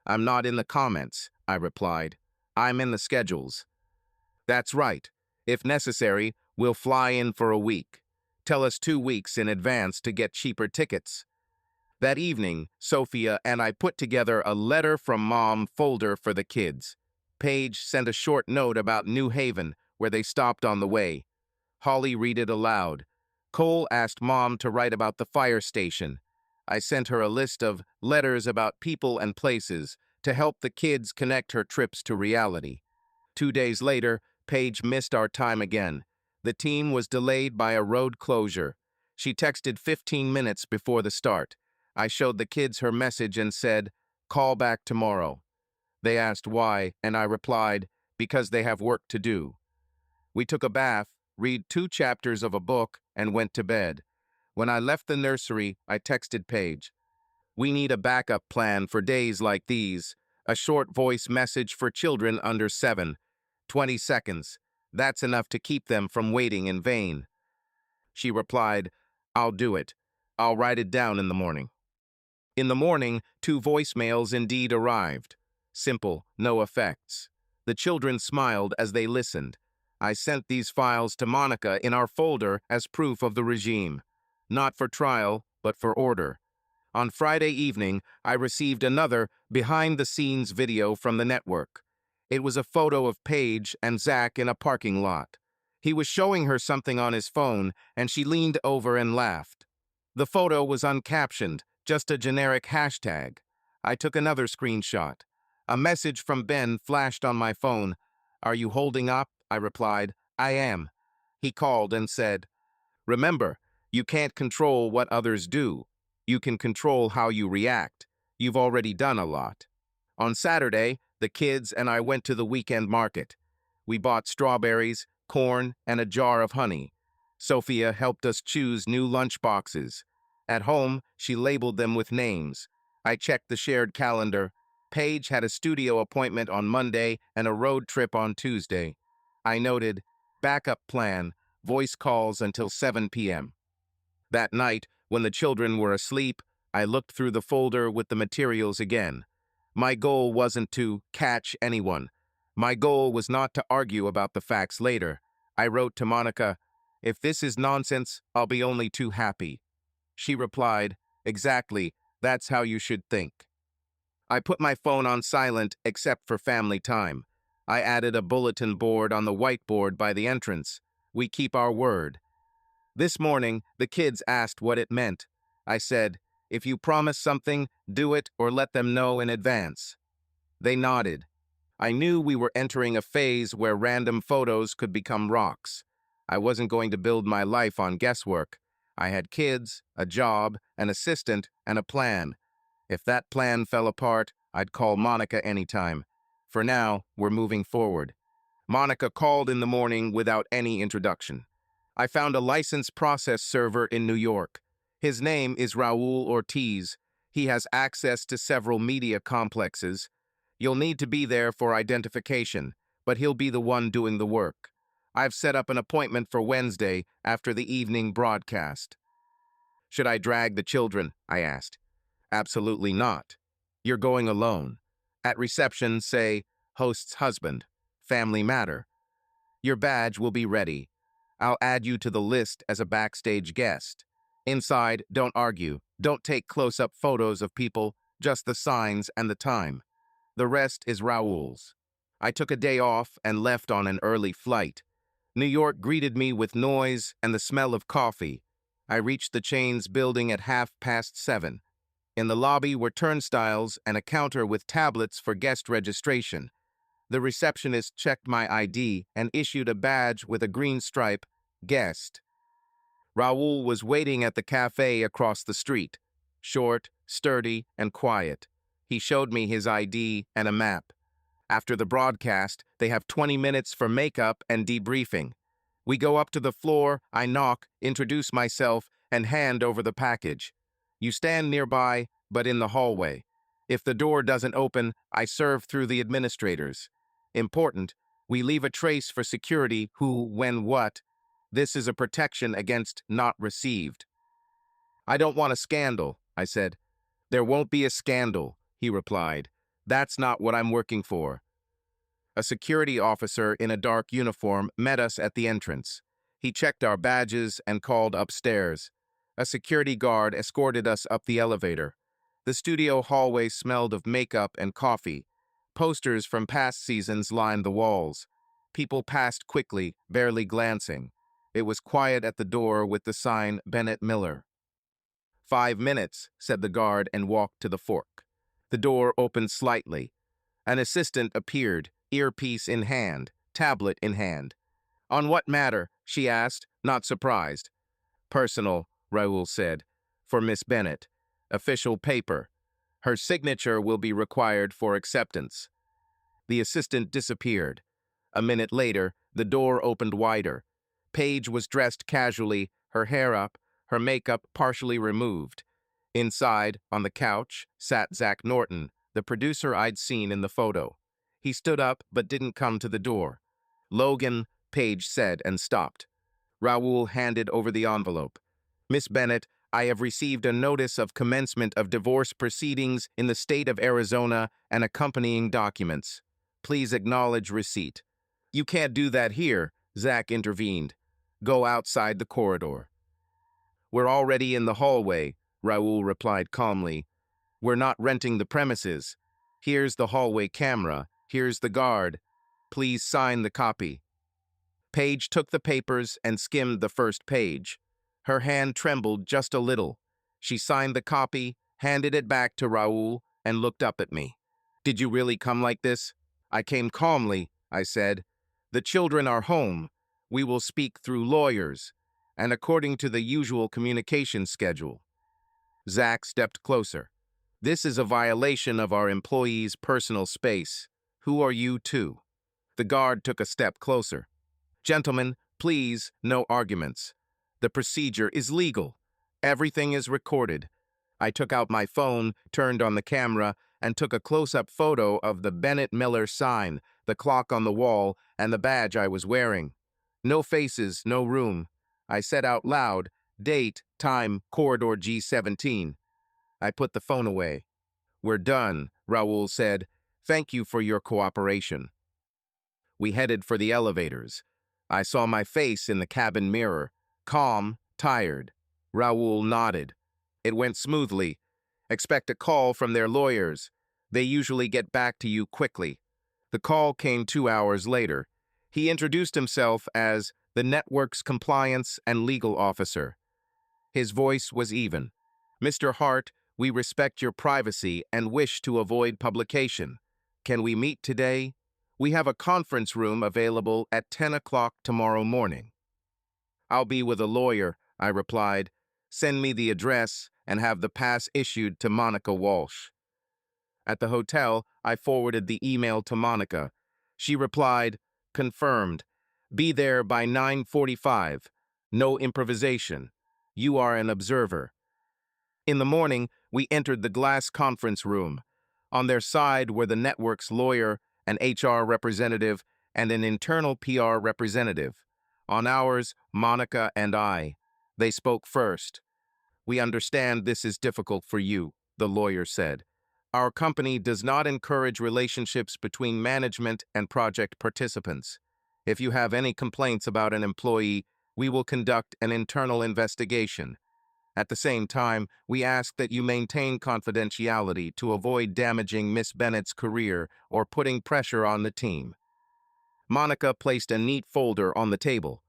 "I'm not in the comments," I replied. "I'm in the schedules." "That's right. If necessary, we'll fly in for a week. Tell us 2 weeks in advance to get cheaper tickets." That evening, Sophia and I put together a letter from Mom folder for the kids. Paige sent a short note about New Haven, where they stopped on the way. Holly read it aloud. Cole asked Mom to write about the fire station. I sent her a list of letters about people and places to help the kids connect her trips to reality. 2 days later, Paige missed our time again. The team was delayed by a road closure. She texted 15 minutes before the start. I showed the kids her message and said, "Call back tomorrow." They asked why, and I replied, "Because they have work to do." We took a bath, read 2 chapters of a book, and went to bed. When I left the nursery, I texted Paige. "We need a backup plan for days like these. A short voice message for children under 7. 20 seconds. That's enough to keep them from waiting in vain." She replied, "I'll do it. I'll write it down in the morning." In the morning, 2 voicemails indeed arrived. Simple, no effects. The children smiled as they listened. I sent these files to Monica in our folder as proof of the regime. Not for trial, but for order. On Friday evening, I received another behind-the-scenes video from the network. It was a photo of Paige and Zach in a parking lot. He was showing her something on his phone, and she leaned over and laughed. The photo was uncaptioned, just a generic hashtag. I took another screenshot. A message from Ben flashed on my phone. "Are you holding up?" I replied. "I am." He called and said, "Remember, you can't control what others do. You can control how you react. You've already done a lot." On Saturday, the kids and I went to the weekend market. We bought strawberries, corn, and a jar of honey. Sophia helped us choose new lunch boxes. At home, she labeled them with names. I checked the shared calendar. Paige had a studio appointment on Monday and a road trip on Tuesday. I noted, backup plan, voice calls until 7 p.m. That night, when the children were asleep, I looked through the folder with the materials again. My goal wasn't to catch anyone. My goal was not to argue about the facts later. I wrote to Monica, "If this is nonsense, I'll be only too happy." She replied, "Exactly, that's how you should think." I put my phone on silent except for family time. I added a bulletin board on the whiteboard by the entrance. We keep our word. This morning, the kids asked what it meant. I said, if you promise something, do it or let them know in advance. They nodded. I knew we were entering a phase where random photos could become rocks. I wasn't going to build my life on guesswork. I had kids, a job, an assistant, and a plan. If that plan fell apart, I'd call Monica anytime. For now, we're moving forward. Monica called in the morning without any introduction. I found a licensed process server in New York. His name is Raul Ortiz. He has access to several media complexes. You'll need to be there for identification, but he'll be the one doing the work. I've set up an appointment for Wednesday after the evening broadcast. Should I drag the children? I asked. Absolutely not. You're going alone. At reception, say, host's husband, family matter. Your badge will be ready. I'll add you to the list as a backstage guest. Inside, don't argue. Don't take close-up photos of people, just the signs and the time. The rest is Raoul's. I took a day off and left on an early flight. New York greeted me with noise and the smell of coffee. I reached the chain's building at 7:30. In the lobby were turnstiles and a counter with tablets for guest registration. The receptionist checked my ID and issued a badge with a green stripe, guest. Raoul was waiting at the cafe across the street. Short, sturdy, and quiet. He showed me his ID and a map. After the broadcast, they have 20 minutes for makeup and debriefing. We go up to the floor, I knock, introduce myself, and hand over the package. You stand nearby, but in the hallway. If the door doesn't open, I serve through the administrators. Important, we leave a trace for security who, when, what. This is a protection against not received. I don't want a scandal, I said. There won't be a scandal, he replied. That's not what I'm working for. A security officer in a dark uniform met us at the entrance. He checked our badges and called upstairs. A security guard escorted us up the elevator. The studio hallway smelled of makeup and coffee. Posters from past seasons lined the walls. People passed quickly, barely glancing. It was quiet at the door with the sign Bennett Miller. 5 minutes, said the guard and walked to the fork. The door opened slightly. An assistant appeared, earpiece in hand, tablet in hand. On what matter? She asked, not surprised. Personal, Raoul said, for Miss Bennett. Official paper. Her signature will be required for acceptance. The assistant disappeared. A minute later, the door opened wider. Paige was dressed casually, her hair up, her makeup partially removed. Inside, on the couch, sat Zach Norton, the producer I'd seen in the photo. He stood up but didn't come to the door. Logan, Paige said and stopped. Raoul handed over the envelope. Miss Bennett, I have received a notice of commencement of divorce proceedings in the state of Arizona and accompanying documents. Please acknowledge receipt. You can't do that here, Zach intervened. Go outside the corridor. We're already in the hallway, Raoul replied calmly. We're not renting the premises. Here's the hallway camera. Here's the guard. Please sign the copy. Paige took the papers and skimmed the first page. Her hand trembled just a little. She signed the copy, handed it back to Raoul, and looked up at me. Did you really come like this? I came calmly, I said. The children are home. We will speak through lawyers, and according to the usual communication schedule. Zach stepped closer. This is a violation of our employees' personal space. Who are you two? The guard took a step closer. Gentlemen, please, no arguments. The procedure is legal. Everything is recorded. I took out my phone, turned on the camera, and took a close-up photo of the Bennett Miller sign, the clock on the wall, and the badge I was wearing. No faces, no room. I said out loud, date, time, corridor G17. I put the phone away. We're done, Raoul said. Thank you for your cooperation. We headed for the elevators. I saw my face in the cabin mirror, calm, tired. Raoul nodded. It went smoothly. Expect a call from their lawyers. They usually get back to you quickly. The call came 2 hours later. He introduced himself as the network's compliance and legal officer. His voice was even. "Mr. Hart, we respect your privacy and wish to avoid publication. Can we meet today? We have a conference room available at 10 o'clock tomorrow morning." "I'll be with a lawyer," I replied. "Send me the address and have the pass issued to Monica Walsh." At the hotel, I forwarded the email to Monica. She replied, "Confirmed. Be there by 9:45. No improvisation. You are an observer." In the morning, we entered the glass conference room. On their side were the network's lawyer, an HR representative, and an internal PR representative. On ours, Monica and I. They spoke first. "We understand this is difficult for you," the lawyer said. "Our company does not encourage relationships between management and project participants. If you have any complaints about an employee, we will conduct an internal investigation. At the same time, we ask that you maintain confidentiality to avoid damaging Miss Bennett's career or putting pressure on the team." Monica placed a neat folder on the table.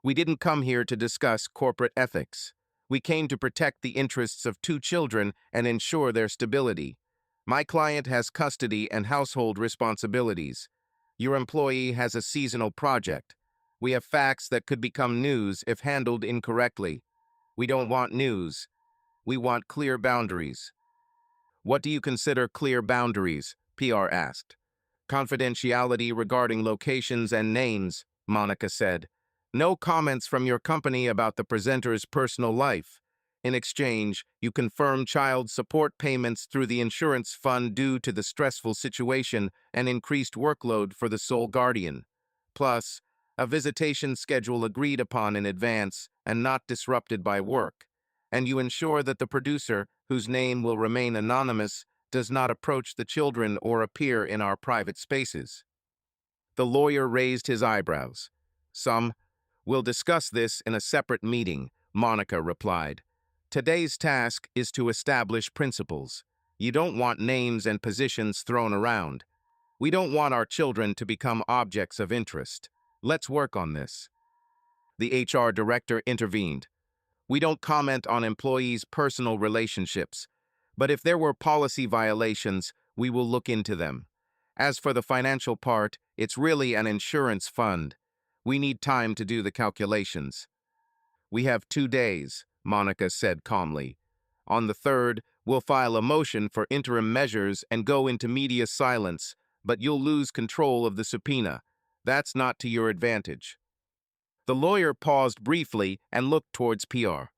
"We didn't come here to discuss corporate ethics. We came to protect the interests of 2 children and ensure their stability. My client has custody and household responsibilities. Your employee has a seasonal project. We have facts that could become news if handled incorrectly. We don't want news. We want clear boundaries." "What do you consider clear boundaries?" PR asked. "Confidentiality regarding locations and names," Monica said. "No comments from your company about the presenter's personal life. In exchange, you confirm child support payments through the insurance fund due to the stressful situation and increased workload for the sole guardian. Plus, a visitation schedule agreed upon in advance and not disrupted by work. And you ensure that the producer, whose name will remain anonymous, does not approach the children or appear in our private spaces." The lawyer raised his eyebrows. "We'll discuss this in a separate meeting," Monica replied. "Today's task is to establish principles. You don't want names and positions thrown around. We don't want our children to become objects of interest. Let's work on this." The HR director intervened. "We don't comment on employees' personal relationships, but if there were policy violations, we will look into them. As for the financial part, it's really an insurance fund. We need time to do the calculations." "We have 2 days," Monica said calmly. "On the 3rd, we'll file a motion for interim measures and go into media silence, but you'll lose control of the subpoena. That's not to your advantage." The lawyer paused briefly and looked towards PR.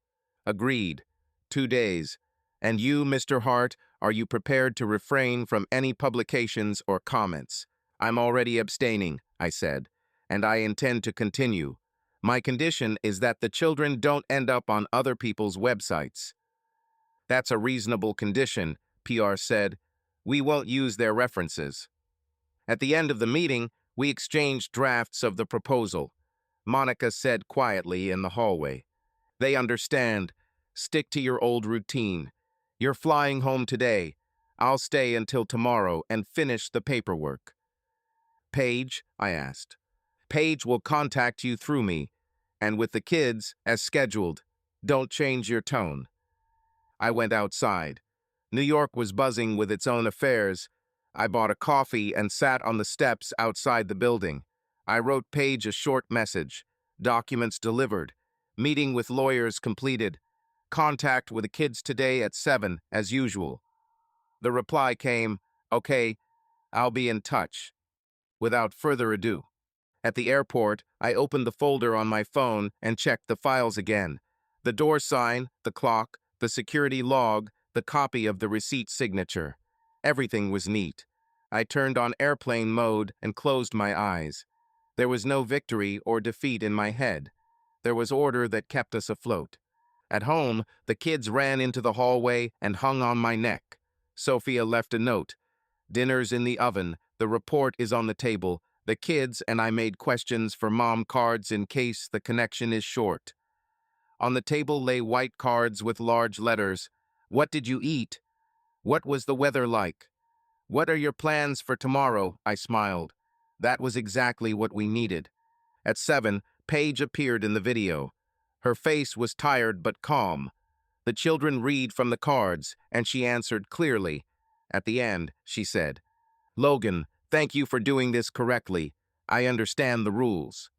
"Agreed. 2 days. And you, Mr. Hart, are you prepared to refrain from any publications or comments?" "I'm already abstaining," I said, "and I intend to continue. My condition is that the children don't end up on other people's websites." "That's a reasonable condition," PR said. "We won't use their references." At the end of the meeting, we exchanged drafts of the proposal. Monica said quietly in the hallway, "They understand. Stick to your old routine. You're flying home today. I'll stay until tomorrow and finish the paperwork." "Paige?" I asked. "Paige will contact you through me, and with the kids, as scheduled. Don't change your tone." I went outside. New York was buzzing with its own affairs. I bought a coffee and sat on the steps outside the building. I wrote Paige a short message. Documents delivered. Meeting with lawyers completed. Contact with the kids today at 7, as usual. The reply came, "Okay, I'll be in touch." Without further ado. At the airport, I opened the folder on my phone and checked the files again. The door sign, the clock, the security log, the copy of the receipt signature. Everything was neat. I turned on airplane mode and closed my eyes. There was no victory or defeat in my head. There was order that kept us afloat. At home, the kids ran into the hallway and hung on my neck. Sophia left a note. "Dinner's in the oven. The report is on the table. The kids and I made questions for mom cards in case the connection is short." On the table lay white cards with large letters. "What did you eat? What was the weather like? "What are your plans for tomorrow?" I smiled. That was exactly what we needed. At 7, Paige appeared in the video. Her face was tired but calm. The children read from the cards, and she answered clearly. At the end, she said, "Logan, thank you for doing this correctly. I understand the rules."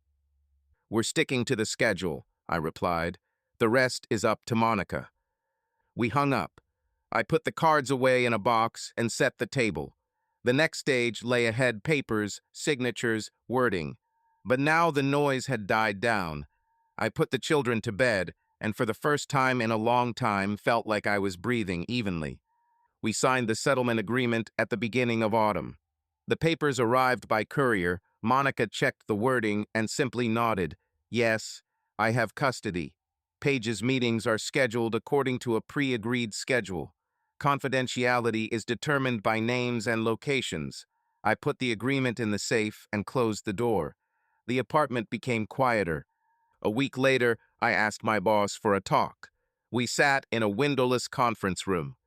"We're sticking to the schedule," I replied. "The rest is up to Monica." We hung up. I put the cards away in a box and set the table. The next stage lay ahead: papers, signatures, wording. But now the noise had died down. I put the children to bed, and for the first time in a long time felt like I was breathing evenly. We signed the settlement agreement at the beginning of autumn. The papers arrived by courier. Monica checked the wording and simply nodded. "Yes, I have custody." Paige's meetings are scheduled according to a pre-agreed schedule. Confidentiality is determined by names and locations. I put the agreement in the safe and closed the door. The apartment became quieter. A week later, I asked my boss for a talk. We sat in a windowless conference room.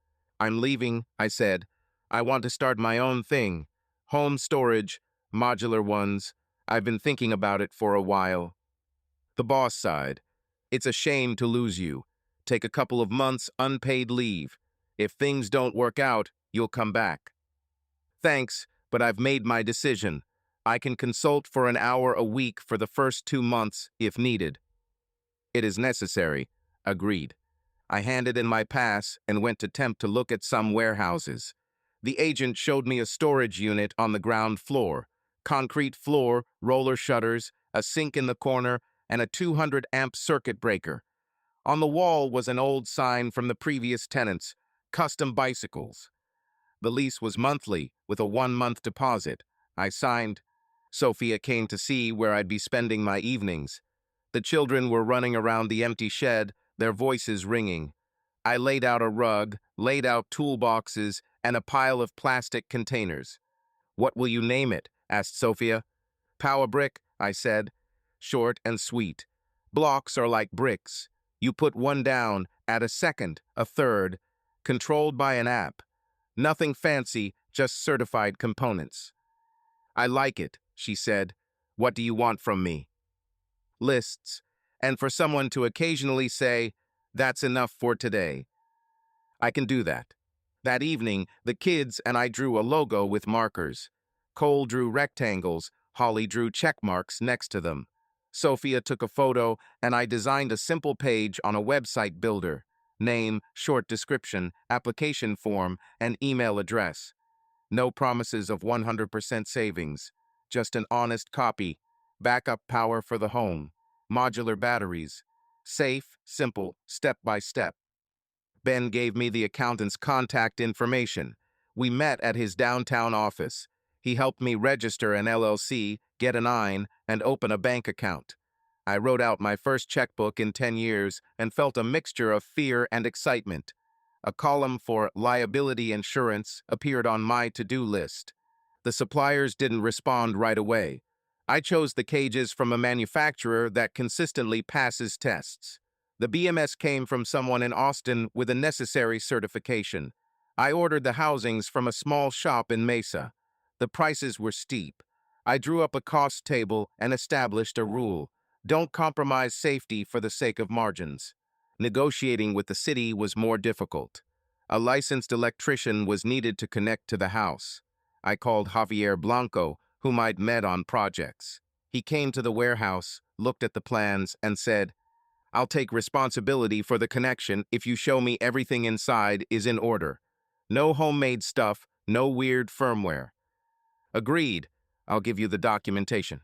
"I'm leaving," I said. "I want to start my own thing. Home storage, modular ones. I've been thinking about it for a while." The boss sighed. "It's a shame to lose you. Take a couple of months unpaid leave. If things don't work out, you'll come back." "Thanks, but I've made my decision. I can consult for an hour a week for the first 2 months if needed." "It is necessary." Agreed. I handed in my pass and went to temp to look at some warehouses. The agent showed me a storage unit on the ground floor. Concrete floor, roller shutters, a sink in the corner, and a 200-amp circuit breaker. On the wall was an old sign from the previous tenants: "Custom bicycles." The lease was monthly, with a 1-month deposit. I signed. Sophia came to see where I'd be spending my evenings. The children were running around the empty shed, their voices ringing. I laid out a rug, laid out toolboxes, and a pile of plastic containers. "What will you name it?" asked Sophia. "Power Brick," I said. Short and sweet. Blocks are like bricks. You put one down, add a second, a third, controlled by an app. Nothing fancy, just certified components. "I like it," she said. "What do you want from me?" "Lists, and for someone to occasionally say, 'That's enough for today.'" "I can do that." That evening, the kids and I drew a logo with markers. Cole drew rectangles, Holly drew check marks next to them. Sophia took a photo, and I designed a simple page on a website builder: name, short description, application form, and email address. No promises of 100% savings, just an honest copy. Backup power for the home. Modular batteries. Safe, simple, step by step. Ben gave me the accountant's contact information. We met at his downtown office. He helped me register an LLC, get an IN, and open a bank account. I wrote out my first checkbook in 10 years and felt a mixture of fear and excitement. A column for liability insurance appeared on my to-do list. The suppliers didn't respond right away. I chose the cages from a manufacturer that consistently passes tests. The BMS came from someone in Austin with a necessary certification. I ordered the housings from a small shop in Mesa. The prices were steep. I drew up a cost table and established a rule: don't compromise safety for the sake of margins. Negotiating with the city was more difficult. A licensed electrician was needed to connect to the house. I called Javier Blanco, whom I'd met on projects. He came to the warehouse, looked at the plans, and said, "I'll take responsibility for the connection if you show me everything inside is in order. No homemade stuff, no weird firmware." "Agreed. I'll give you the documentation."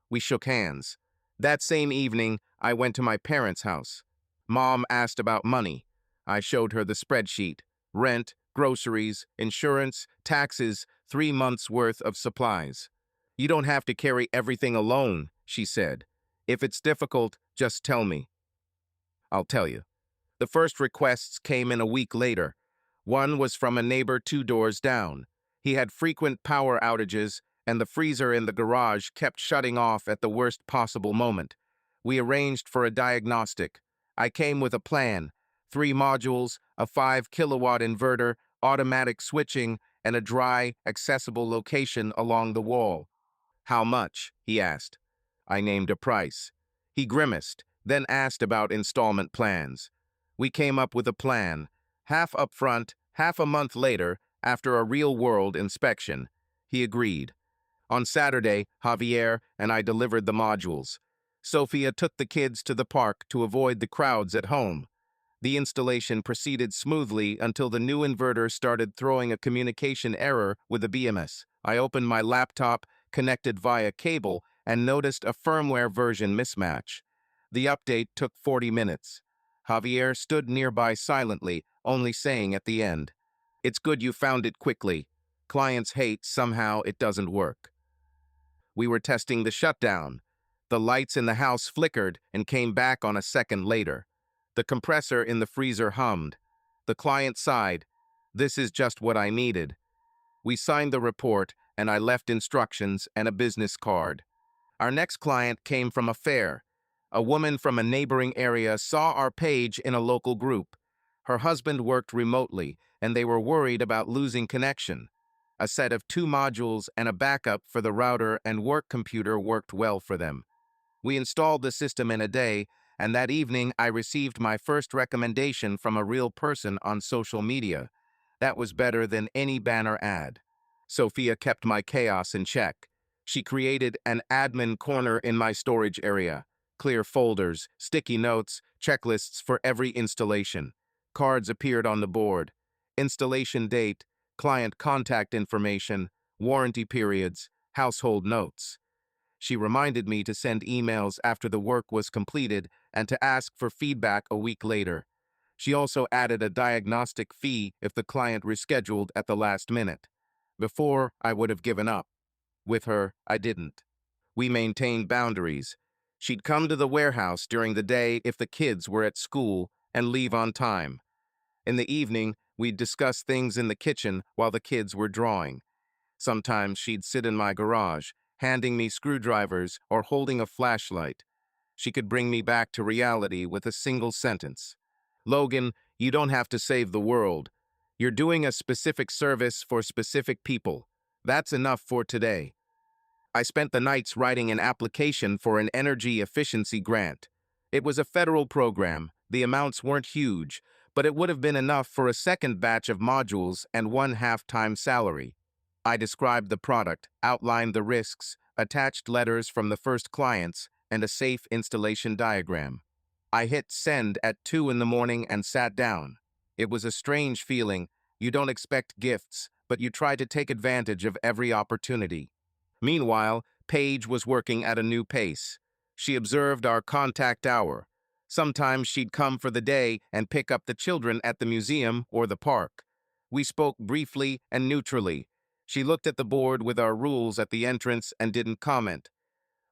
We shook hands. That same evening, I went to my parents' house. Mom asked about money. I showed her the spreadsheet: rent, groceries, insurance, taxes, 3 months' worth of supplies. "You don't have to carry everything alone," she said. "If it's difficult, just tell me." I'll tell you. The first requests came in a week later. One was from a neighbor 2 doors down. He had frequent power outages, and the freezer in the garage kept shutting off at the worst possible moment. We arranged for a diagnostic. I came with a plan: 3 modules, a 5-kilowatt inverter, automatic switching, and a dry, accessible location along the wall. "How much?" he asked. I named a price. He grimaced, then asked about installment plans. We came up with a plan, half upfront, half a month later, after a real-world inspection. He agreed. On Saturday, Javier and I delivered the modules. Sophia took the kids to the park to avoid the crowds at home. The installation proceeded smoothly until the new inverter started throwing a communication error with the BMS. I opened my laptop, connected via cable, and noticed a firmware version mismatch. The update took 40 minutes. Javier stood nearby silently, only saying at the end, "It's good you found it quickly. Clients hate somehow it doesn't work." We were testing the shutdown. The lights in the house flickered and came back on a second later. The compressor in the freezer hummed. The client sighed. "This is just what I needed." We signed the report, and I left instructions and a business card. Our next client came from a fair. A woman from a neighboring area saw our page in a local group. Her husband worked remotely, and they were worried about losing connection. A set of 2 modules and a backup for the router and work computer worked well for them. We installed the system in a day, and that evening I received my first recommendation from a real person on social media. That was better than any banner ad. Sophia kept my chaos in check. She created an admin corner in my storage area. Clear folders, sticky notes, checklists for every installation. Cards appeared on the board. Installation date, client contact information, warranty periods, household notes. She reminded me to send emails after the work was completed and to ask for feedback a week later. She also added a diagnostic fee if the client rescheduled at the last minute. Before, I would have given up. With her, I didn't. We maintained boundaries. She'd come to the warehouse during the day if the kids were at school and leave on time. In the evening, we'd discuss things in the kitchen while the kids were drawing. Sometimes she'd sit in my garage, handing me screwdrivers or holding a flashlight. She could bring me back to reality with a single sentence. "Logan, you don't have to save the world. You're doing a specific service for specific people. That's enough for today." I spent the nights writing an application for an energy efficiency grant. It was a federal program. The amounts weren't huge, but it would have been enough for a second batch of modules and one half-time salary. I described the product, outlined the risks, attached letters from the first clients, and a safe installation diagram. I hit send at 2 in the morning and sat down. It was a strange feeling. You don't expect gifts, but you try to take advantage of every opportunity. Meanwhile, Paige was working at a new pace. She observed our contact hour. Sometimes she'd come for the day and pick up the children at the museum or the park. We spoke briefly and neutrally. She looked at the board with our rules at the entrance and didn't comment.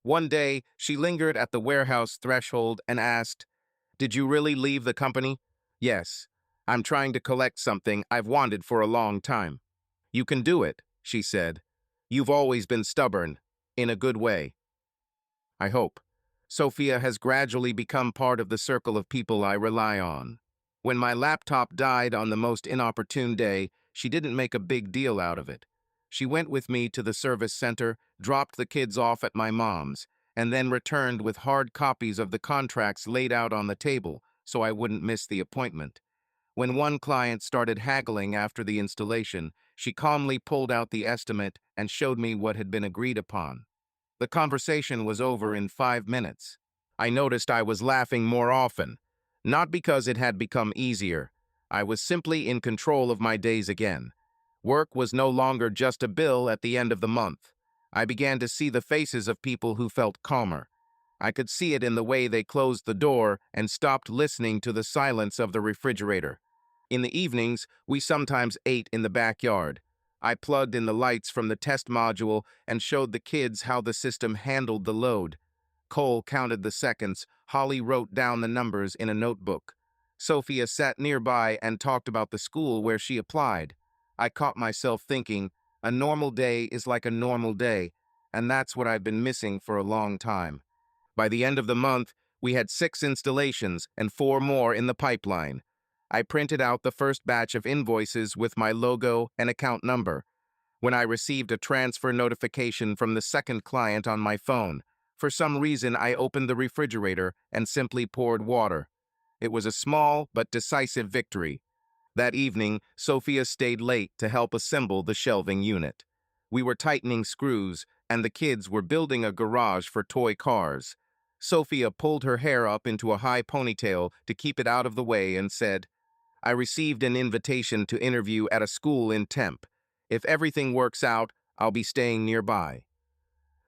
One day, she lingered at the warehouse threshold and asked, "Did you really leave the company?" "Yes. I'm trying to collect something I've wanted for a long time." "You can do it," she said. "You've always been stubborn, in a good way." I hope. Sophia has gradually become part of the circle of people I rely on. When my laptop died on the most inopportune day, she didn't make a big deal out of it. She went with me to the service center, dropped the kids off at my mom's, and then returned with hard copies of the contracts laid out on the table so I wouldn't miss the appointment. When one client started haggling after the installation, she calmly pulled out the estimate and showed me what had been agreed upon. The conversation was over in 5 minutes. I noticed I was laughing more often, not because it had become easier. I was simply in control of my days again. Work was no longer just a bill at the end of the month. I began to see the faces of people who felt calmer. I could see it in the way they closed the door and stopped listening to the silence of the refrigerator. In the evenings, we sometimes ate in the backyard. I plugged in the lights from the test module and showed the kids how the system handled the load. Cole counted the seconds. Holly wrote down the numbers in a notebook. Sophia sat nearby and talked about the school where she applied. I caught myself thinking, a normal day is like a normal day, and that's what I've been missing for a long time. By the end of the month, we had 6 installations and 4 more in the pipeline. I printed out the first batch of invoices with my logo and account number. When I received a transfer notification from the second client on my phone, for some reason I opened the refrigerator and simply poured water. It was a small but decisive victory. That evening, Sophia stayed late to help assemble the shelving unit. We were tightening screws, and the kids were building a garage for toy cars. Sophia pulled her hair up into a high ponytail to keep it out of the way and said, "I received an invitation to interview at a school in Temp. If everything works out, I'll be staying nearby."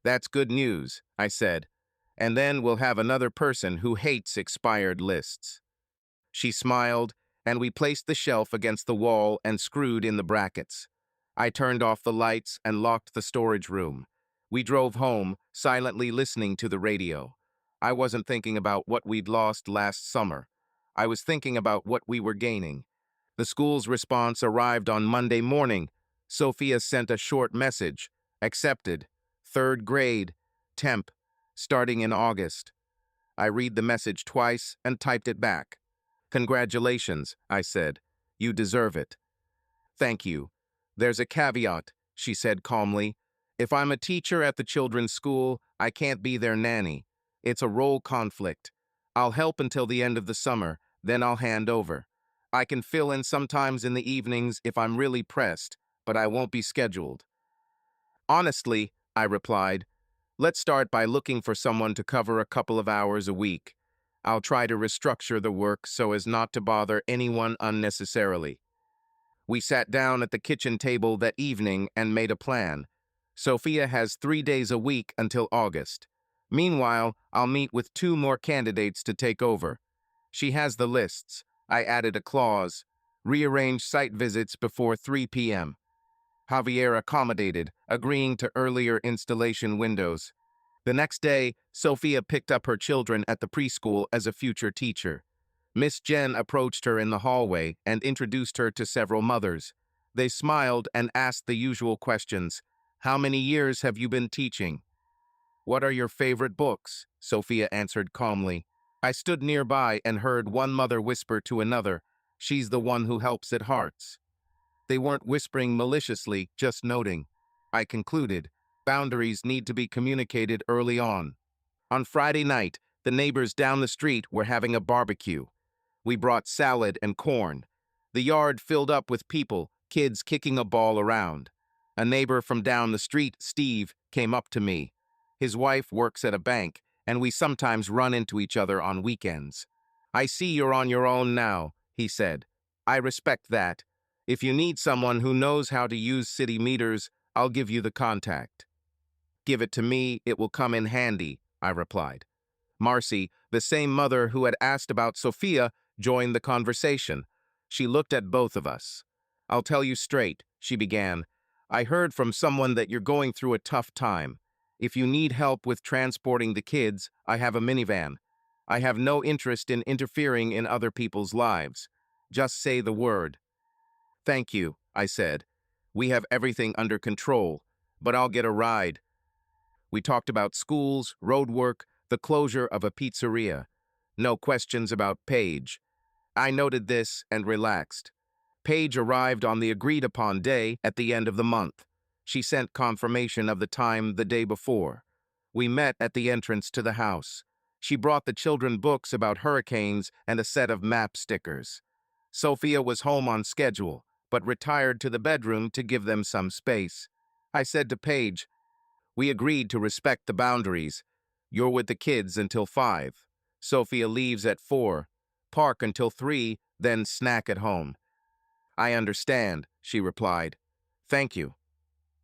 "That's good news," I said. "And then we'll have another person who hates expired lists." She smiled, and we placed the shelf against the wall and screwed in the brackets. I turned off the lights and locked the storage room. We drove home, silently listening to the radio. I wasn't thinking about what we'd lost last summer. I was thinking about what we were gaining. The school's response arrived on Monday morning. Sophia sent a short message. "Accepted. Third grade. Temp. Starting in August." I read the message twice and typed it back. "Congratulations," I said. "You deserve it." "Thank you. There's a caveat," she said calmly. "If I'm a teacher at the children's school, I can't be their nanny. It's a role conflict. I'll help until the end of the summer, then I'll hand over. I can fill in sometimes in the evenings if I'm really pressed, but I won't be scheduled." "Honestly," I replied, "let's start by looking for someone to cover a couple of hours a week. I'll try to restructure the work so as not to bother anyone unnecessarily." We sat down at the kitchen table that evening and made a plan. Sophia has 3 days a week until August. Meanwhile, I'll meet with 2 more candidates to take over. She has the lists. I added a clause. Rearrange site visits before 3 p.m. Javier accommodated, agreeing to earlier installation windows. The next day, Sophia picked up her children at the preschool as a future teacher. Miss Jen approached her in the hallway and introduced her to several mothers. They smiled and asked the usual questions. "How many years have you been teaching?" "What are your favorite books?" Sophia answered calmly. I stood nearby and heard one mother whisper to another, "She's the one who helps at Hearts." They weren't whispering maliciously, just noting. I concluded, boundaries need to be communicated early on. On Friday night, the neighbors down the street were having a barbecue. We brought salad and corn. The yard filled up with people, kids kicking a ball around. A neighbor from down the street, Steve, came up to me. His wife works at a bank, and we sometimes run into each other on weekends. "I see you're on your own now," he said. "I respect that. If you need someone who knows how to use city meters, I'll give you the contact." "Give it to me, it will come in handy," I replied. Marcy, the same mother who had asked about Sophia, joined the conversation. She looked at both of us. "I'll tell you straight," she began. "I heard from someone that you're going through a tough time. If you need help with transporting the kids, I have a minivan. I have no interest in interfering in other people's lives. Just say the word." "Thank you," I said. "We have everything under control, but I'll get a ride." We talked about schools, road work, the closure of a pizzeria. No questions about Paige. I noted this and relaxed. Paige arrived on the agreed-upon day at the end of the month. She sent confirmation of the time the day before. We met at the entrance to the house. She brought the children books about hurricanes and a set of map stickers. Sophia was home on schedule, but retired to the bedroom to give them some space. I said to Paige, "We agreed to respect the boundaries. You're with the kids until 5. Sophia leaves at 4. Park until 3, then snack at home." "I understand," she replied. "Thank you."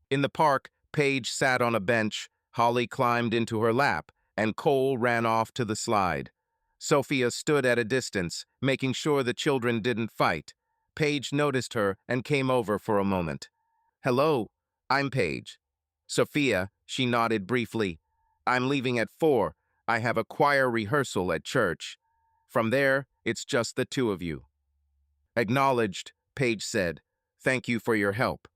In the park, Paige sat on a bench, Holly climbed into her lap, and Cole ran off to the slide. Sophia stood at a distance, making sure the children didn't fight. Paige noticed her and came over for a moment. "Hello, I'm Paige." "Sophia," she nodded briefly. "I'm leaving at 4. I have a choir rehearsal at church. From there, it's just the 2 of you." "Acknowledged," Paige said. "Thank you for your help."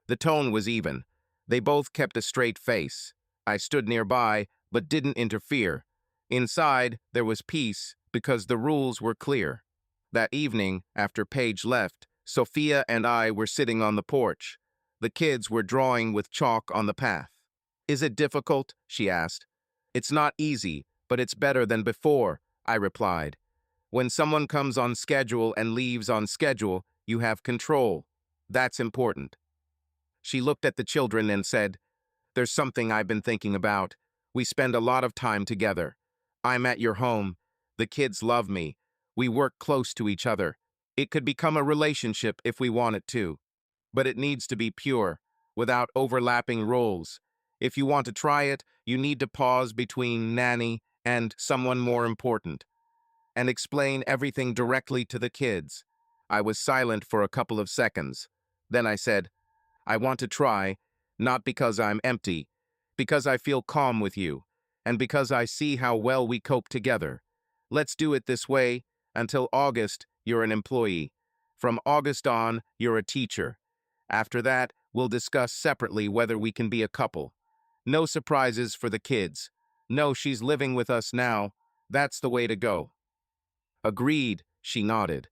The tone was even. They both kept a straight face. I stood nearby, but didn't interfere. Inside, there was peace because the rules were clear. That evening, after Paige left, Sophia and I were sitting on the porch. The kids were drawing with chalk on the path. "Is it difficult?" she asked. "It's not easy, but it's better than before," I replied. "When someone comes on schedule and leaves on schedule, you have control. That's important." She looked at the children and said, "There's something I've been thinking about. We spend a lot of time together. I'm at your home. The kids love me. We work close to each other. It could become a relationship if we want it to. But it needs to be pure, without overlapping roles. If you want to try it, you need to pause between nanny and someone more important, and explain everything directly to the kids." I was silent for a couple of seconds. Then I said, "I want to try, not because I'm empty, because I feel calm with you, and because I see how well we cope together. Let's do it this way. Until August, you're an employee. From August on, you're a teacher. After that, we'll discuss separately whether we can be a couple. No surprises for the kids. No, she's living with us now. That's the way to go." "Agreed," she nodded.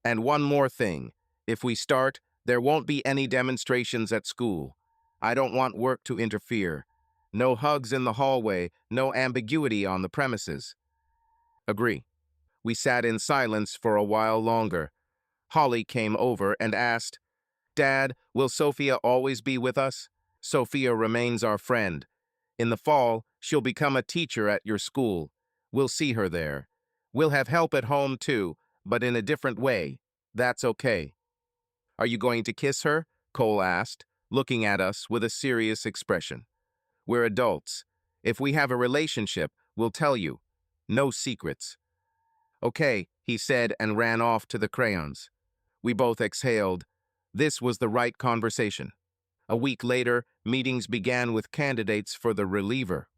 "And one more thing. If we start, there won't be any demonstrations at school. I don't want work to interfere. No hugs in the hallway, no ambiguity on the premises." "Agree." We sat in silence for a while longer. Holly came over and asked, "Dad, will Sophia always be with us?" "Sophia remains our friend. In the fall, she'll become a teacher at your school. We'll see her there. We'll have help at home too, but in a different way. That's okay." "Are you going to kiss her?" Cole asked, looking at us with a serious expression. "We're adults. If we have a relationship, we'll tell you. No secrets." "Okay," he said and ran off to the crayons. We both exhaled. This was the right conversation. A week later, meetings began with candidates for the reliever.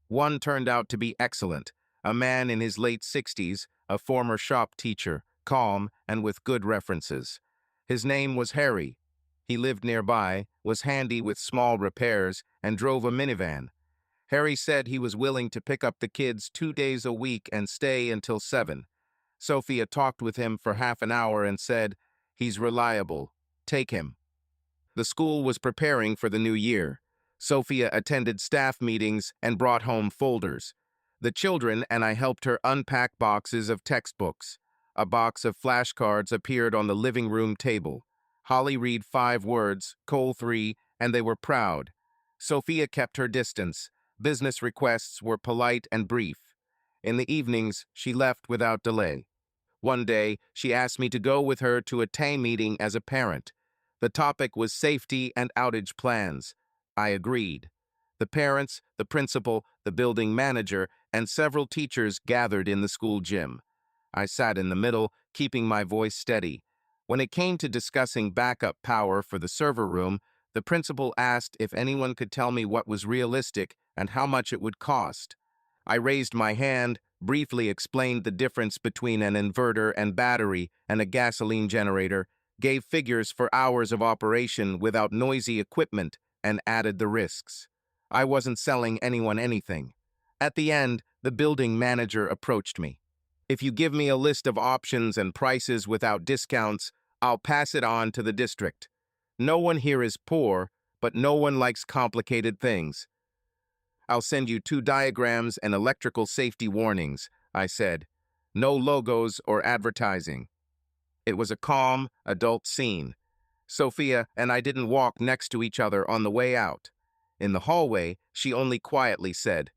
One turned out to be excellent, a man in his late 60s, a former shop teacher, calm and with good references. His name was Harry. He lived nearby, was handy with small repairs, and drove a minivan. Harry said he was willing to pick up the kids 2 days a week and stay until 7. Sophia talked with him for half an hour and said, "He's reliable. Take him." The school was preparing for the new year. Sophia attended staff meetings and brought home folders. The children and I helped her unpack boxes of textbooks. A box of flashcards appeared on the living room table. Holly read 5 words, Cole 3, and they were proud. Sophia kept her distance. Business requests were polite and brief. In the evenings, she left without delay. One day, she asked me to go with her to a TAM meeting as a parent. The topic was safety and outage plans. I agreed. The parents, the principal, the building manager, and several teachers gathered in the school gym. I sat in the middle, keeping my voice steady. When it came to discussing backup power for the server room, the principal asked if anyone could tell me what was realistic and how much it would cost. I raised my hand, briefly explained the difference between an inverter and battery and a gasoline generator, gave figures for hours of operation without noisy equipment, and added the risks. I wasn't selling anyone anything. At the end, the building manager approached me. "If you give me a list of options and prices without discounts, I'll pass it on to the district. No one here is poor, but no one likes complicated things. I'll send you 2 diagrams and electrical safety warnings," I said. "No logos or advertising." It was a calm, adult scene. Sophia and I didn't walk next to each other on the way out. In the hallway, she only quietly said,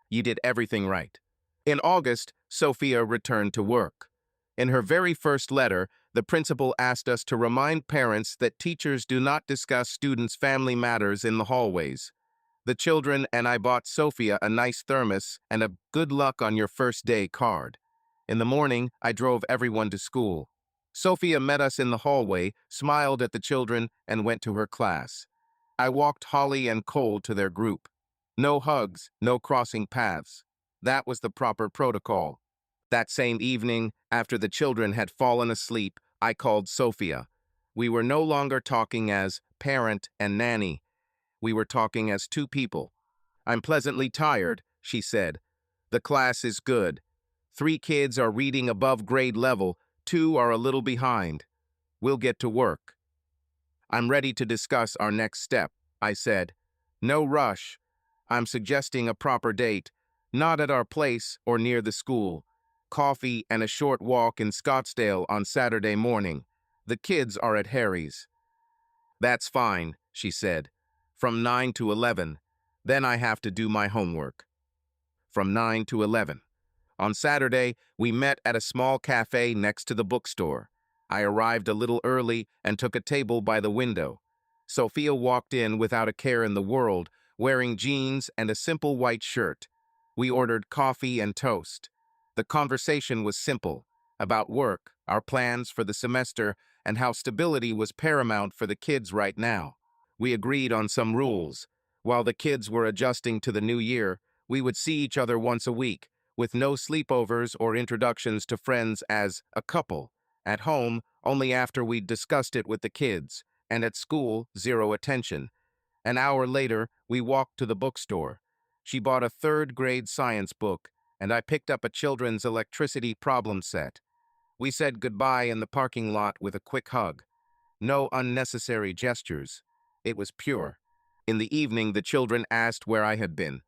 "You did everything right." In August, Sophia returned to work. In her very first letter, the principal asked us to remind parents that teachers do not discuss students' family matters in the hallways. The children and I bought Sophia a nice thermos and a "good luck on your first day" card. In the morning, I drove everyone to school. Sophia met us in the hallway, smiled at the children, and went to her class. I walked Holly and Cole to their group. No hugs, no crossing paths. That was the proper protocol. That same evening, after the children had fallen asleep, I called Sophia. We were no longer talking as parent and nanny. We were talking as 2 people. "I'm pleasantly tired," she said. "The class is good. 3 kids are reading above grade level, two are a little behind. We'll get to work. I'm ready to discuss our next step, I said. No rush. I'm suggesting a proper date, not at our place or near the school. Coffee and a short walk in Scottsdale on Saturday morning. The kids are at Harry's. That's fine, she said. From 9 to 11. Then I have to do my homework. From 9 to 11. On Saturday, we met at a small cafe next to the bookstore. I arrived a little early and took a table by the window. Sophia walked in without a care in the world, wearing jeans and a simple white shirt. We ordered coffee and toast. The conversation was simple, about work, our plans for the semester, and how stability was paramount for the kids right now. We agreed on some rules. While the kids were adjusting to the new year, we would see each other once a week, with no sleepovers or introductions to friends as a couple. At home, only after we'd discussed it with the kids, and at school, zero attention. An hour later, we walked to the bookstore. She bought a third-grade science book, and I picked up a children's electricity problem set. We said goodbye in the parking lot with a quick hug. No unnecessary gestures. It was pure. In the evening, the children asked where I had been.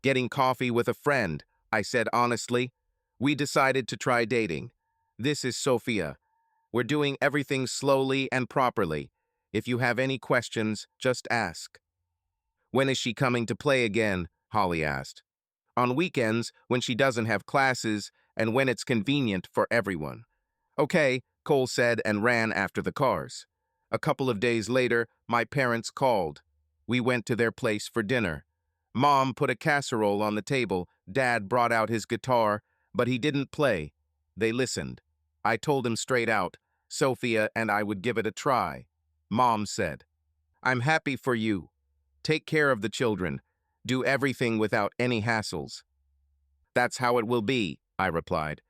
Getting coffee with a friend, I said honestly. We decided to try dating. This is Sophia. We're doing everything slowly and properly. If you have any questions, just ask. When is she coming to play again? Holly asked. On weekends, when she doesn't have classes, and when it's convenient for everyone. Okay, Cole said and ran after the cars. A couple of days later, my parents called. We went to their place for dinner. Mom put a casserole on the table. Dad brought out his guitar, but he didn't play. They listened. I told him straight out, Sophia and I would give it a try. Mom said, I'm happy for you. Take care of the children. Do everything without any hassles. That's how it will be, I replied.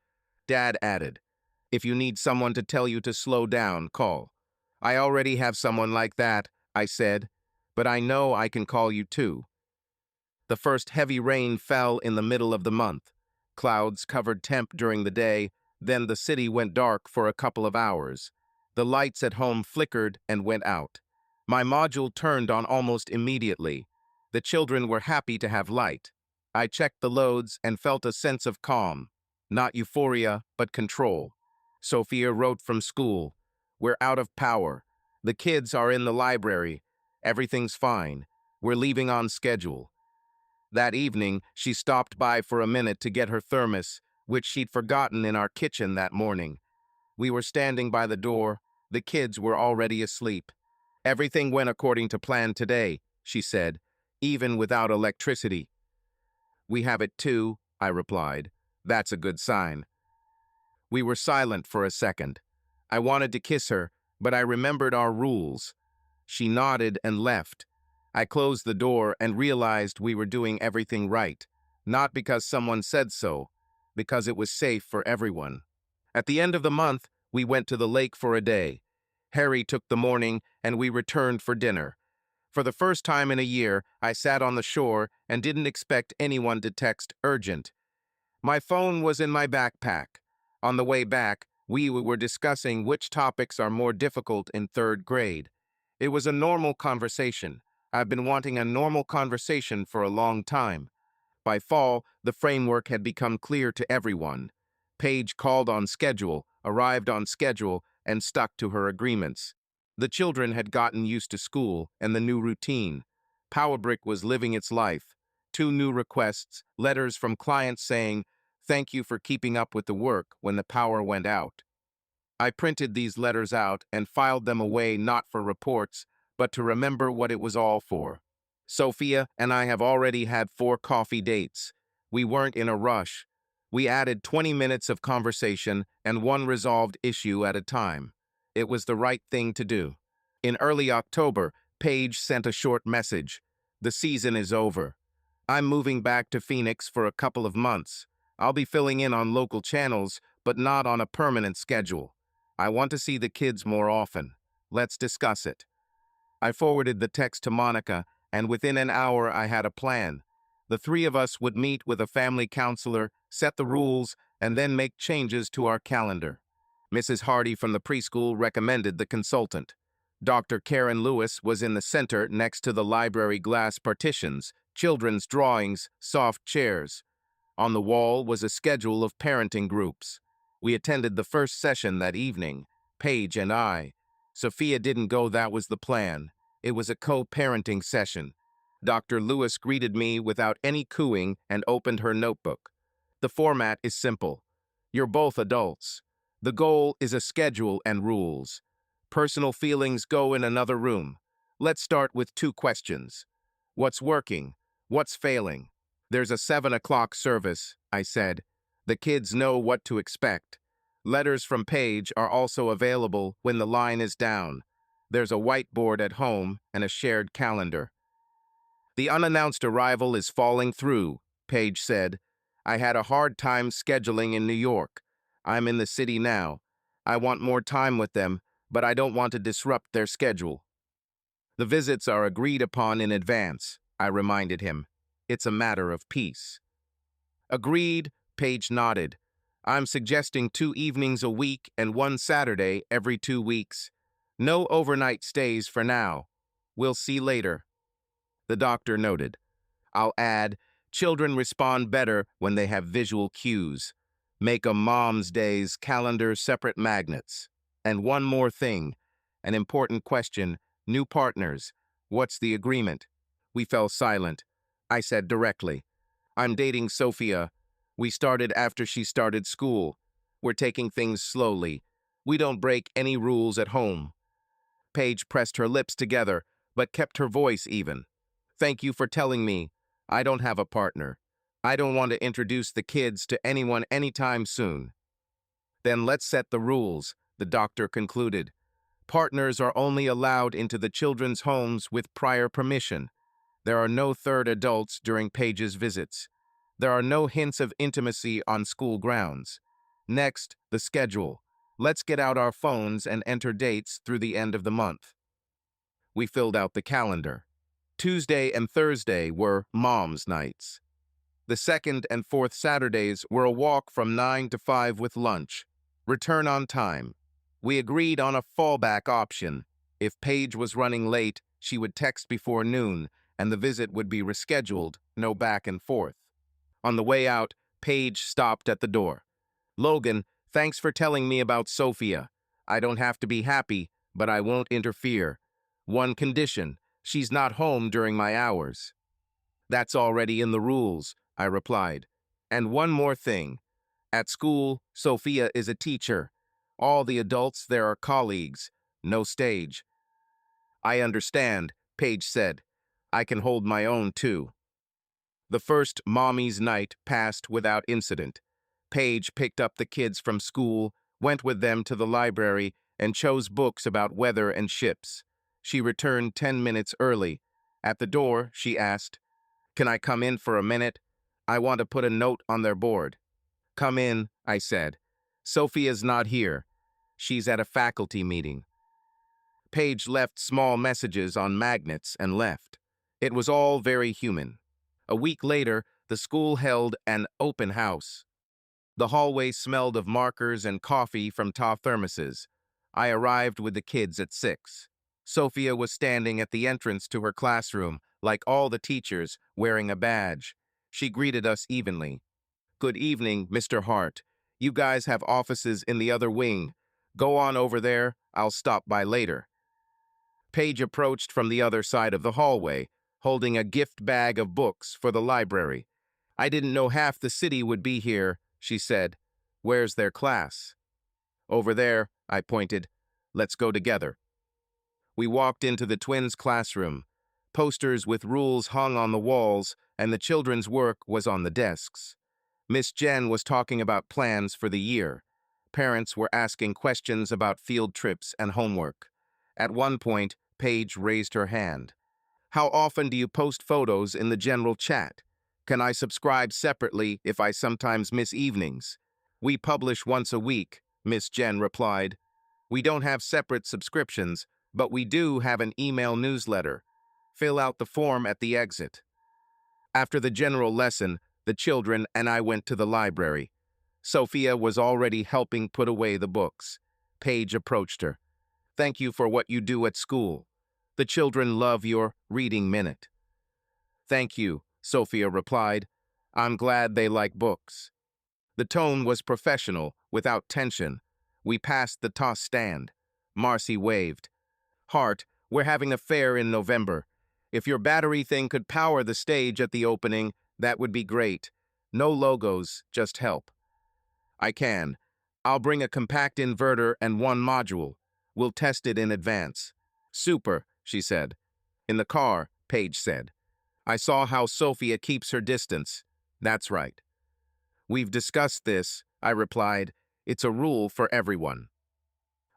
Dad added, if you need someone to tell you to slow down, call. I already have someone like that, I said, but I know I can call you too. The first heavy rain fell in the middle of the month. Clouds covered temp during the day, then the city went dark for a couple of hours. The lights at home flickered and went out. My module turned on almost immediately. The children were happy to have light. I checked the loads and felt a sense of calm. Not euphoria, but control. Sophia wrote from school. We're out of power. The kids are in the library. Everything's fine. We're leaving on schedule. That evening, she stopped by for a minute to get her thermos, which she'd forgotten in our kitchen that morning. We were standing by the door. The kids were already asleep. Everything went according to plan today, she said, even without electricity. We have it too, I replied. That's a good sign. We were silent for a second. I wanted to kiss her, but I remembered our rules. She nodded and left. I closed the door and realized we were doing everything right, not because someone said so, because it was safe for everyone. At the end of the month, we went to the lake for a day. Harry took the morning, and we returned for dinner. For the first time in a year, I sat on the shore and didn't expect anyone to text urgent. My phone was in my backpack. On the way back, we were discussing which topics are more difficult in third grade. It was a normal conversation. I've been wanting a normal conversation for a long time. By fall, the framework had become clear to everyone. Paige called on schedule, arrived on schedule, and stuck to her agreements. The children had gotten used to school and the new routine. PowerBrick was living its life. 2 new requests, letters from clients saying, "Thank you for keeping up with the work" when the power went out. I printed these letters out and filed them away not for reports, but to remember what it was all for. Sophia and I have already had 4 coffee dates. We weren't in a rush. We added 20 minutes of conversation and one resolved issue at a time. It was the right thing to do. In early October, Paige sent a short message. The season is over. I'm moving back to Phoenix for a couple of months. I'll be filling in on local channels, but not on a permanent schedule. I want to see the kids more often. Let's discuss it. I forwarded the text to Monica, and within an hour I had a plan. The 3 of us would meet with a family counselor, set the rules, and then make changes to our calendar. Mrs. Hardy from the preschool recommended the consultant. Dr. Karen Lewis was in the center next to the library glass partitions, children's drawings, soft chairs. On the wall was a schedule of parenting groups. We attended the first session that evening, Paige and I. Sophia didn't go, that was the plan. It was a co-parenting session. Dr. Lewis greeted me without any cooing and opened her notebook. The format is simple. You're both adults. The goal is a schedule and rules. Personal feelings go in another room. Let's start with 2 questions. What's working? What's failing? There's a 7 o'clock service, I said. The kids know what to expect. Letters from Paige are also available when the line is down. There's a whiteboard at home and a shared calendar. The unannounced arrival is falling through, Paige said. I had a hard time scheduling in New York. I'm in the city now. I want more time with them, but I don't want to disrupt their schedule. The visits are agreed upon in advance, I reminded him. It's a matter of peace. Agreed, Paige nodded. I'm suggesting 2 evenings a week and 1 Saturday every 2 weeks. No overnight stays for now. We'll see later. The doctor noted. I'll add, children respond better when they have visual cues. Make a mom's days calendar separate magnets. And one more thing, an important question, new partners. What's the agreement? We fell silent. I said directly, I'm dating Sophia. We started after she started school. We're taking things slowly. We don't break any rules at home. Paige pressed her lips together, but kept her voice even. Thank you for telling me. I don't have a partner. I don't want to introduce the kids to anyone anytime soon. Then let's set the rules, the doctor concluded. Partners are only allowed into the children's homes with prior permission. There are no third adults during Paige's visits. There are no hints of intimacy on school grounds. Next, the schedule. Let's get out our phones and enter dates through the end of the month. We filled out the calendar. Tuesday and Thursday were mom's nights. The second and fourth Saturdays were a walk from 9 to 5 with lunch. Return on time. We agreed on a fallback option. If Paige was running late, she would text before noon, and the visit would be rescheduled, no back and forth. On the way out, Paige stopped at the door. Logan, thanks for telling me about Sophia. I don't have to be happy, but I won't interfere. One condition, she's not home during my hours. That's already in the rules, I replied. And one more thing. At school, Sophia is a teacher. All the adults there are colleagues, no stage. I understand, Paige said. I can hold my own too. The first mommy's night passed without incident. Paige picked up the kids from school, went with them to the library, and chose books about weather and ships. She returned 10 minutes early. At the door, she asked, Can I come in for a minute? I want to put a note on their board. Come in, I said. Sophia's not here. She's at a faculty meeting. Paige left small messages on magnets and left. It was all very human. A week later, the school held an open house. The hallway smelled of markers and coffee from tall thermoses. I arrived with the kids at 6. Sophia was standing at the entrance to her classroom, like all the teachers, wearing a badge. She greeted us evenly. Good evening, Mr. Hart. You guys have offices in the other wing. Go on over there. I'll stop by later. Paige approached from the other side of the hallway, holding a gift bag of books for the library. I didn't know half the city would be here, she said. Where's their class? Over there, I pointed. Let's go together. We walked into the twins' classroom. Posters with rules hung on the walls, and the children's work was on the desks. Miss Jen was talking about plans for the year. Parents were asking questions about field trips and homework. At one point, Paige raised her hand. How often do you post photos in the general chat? Can I subscribe separately if I sometimes miss evenings? We publish once a week, Miss Jen replied. We don't have separate subscriptions, but we do have an email newsletter. Fill out the form at the exit. After the general lesson, the children and I went to the library. Sophia was already helping put away the books. Paige approached her. "Thank you for what you do at school. The children love your reading minute." "Thank you," Sophia replied. "I'm glad they like books." The tone was professional, without tension. We passed the toss stand. Marcy waved. "Hart, we're having a fair in November. If your battery thing could power the stage at the opening, that would be great. No logos, just help." "I can. I'll bring a compact inverter and one module. We'll test it in advance." "Super," she said. "In the car," Paige said. "I saw how Sophia keeps her distance." "That's right." "We've discussed this," I replied. "It's a rule for everyone."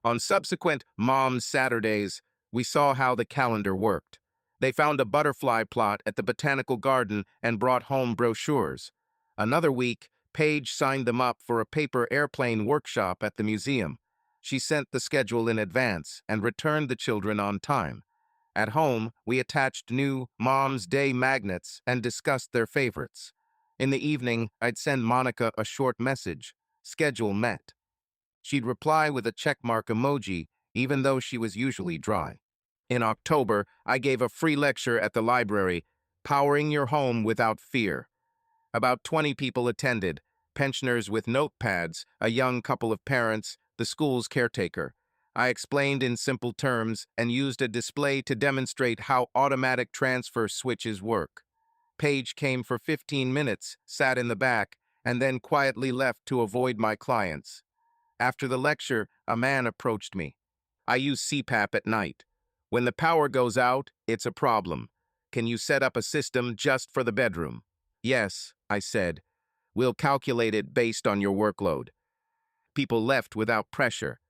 On subsequent Mom's Saturdays, we saw how the calendar worked. They found a butterfly plot at the botanical garden and brought home brochures. Another week, Paige signed them up for a paper airplane workshop at the museum. She sent the schedule in advance and returned the children on time. At home, we attached new Mom's Day magnets and discussed their favorites. In the evening, I'd send Monica a short message. Schedule met. She'd reply with a checkmark emoji, even though she was usually dry. In October, I gave a free lecture at the library, Powering Your Home Without Fear. About 20 people attended, pensioners with notepads, a young couple of parents, the school's caretaker. I explained in simple terms and used a display to demonstrate how automatic transfer switches work. Paige came for 15 minutes, sat in the back, and then quietly left to avoid my clients. After the lecture, a man approached me. "I use CPAP at night. When the power goes out, it's a problem. Can you set up a system just for the bedroom?" "Yes," I said. "We'll calculate it based on your workload." People left without pressure.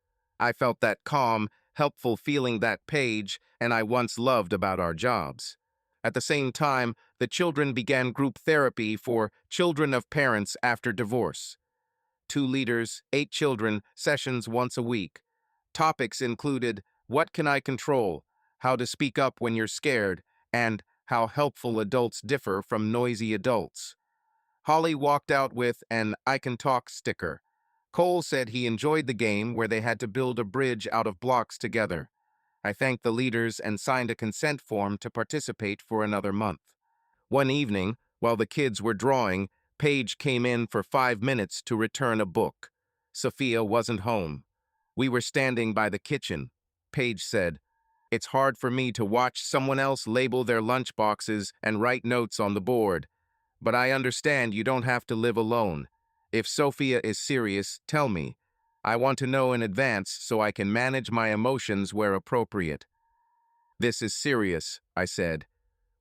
I felt that calm, helpful feeling that Paige and I once loved about our jobs. At the same time, the children began group therapy for children of parents after divorce. 2 leaders, 8 children, sessions once a week. Topics included what can I control, how to speak up when you're scared, and how helpful adults differ from noisy adults. Holly walked out with an I can talk sticker. Cole said he enjoyed the game where they had to build a bridge out of blocks together. I thanked the leaders and signed a consent form to participate for another month. One evening, while the kids were drawing, Paige came in for 5 minutes to return a book. Sophia wasn't home. We were standing by the kitchen. Paige said, "It's hard for me to watch someone else label their lunch boxes and write notes on the board. But I understand you don't have to live alone. If Sophia is serious, tell me. I want to know in advance so I can manage my emotions where appropriate." "This is serious," I said.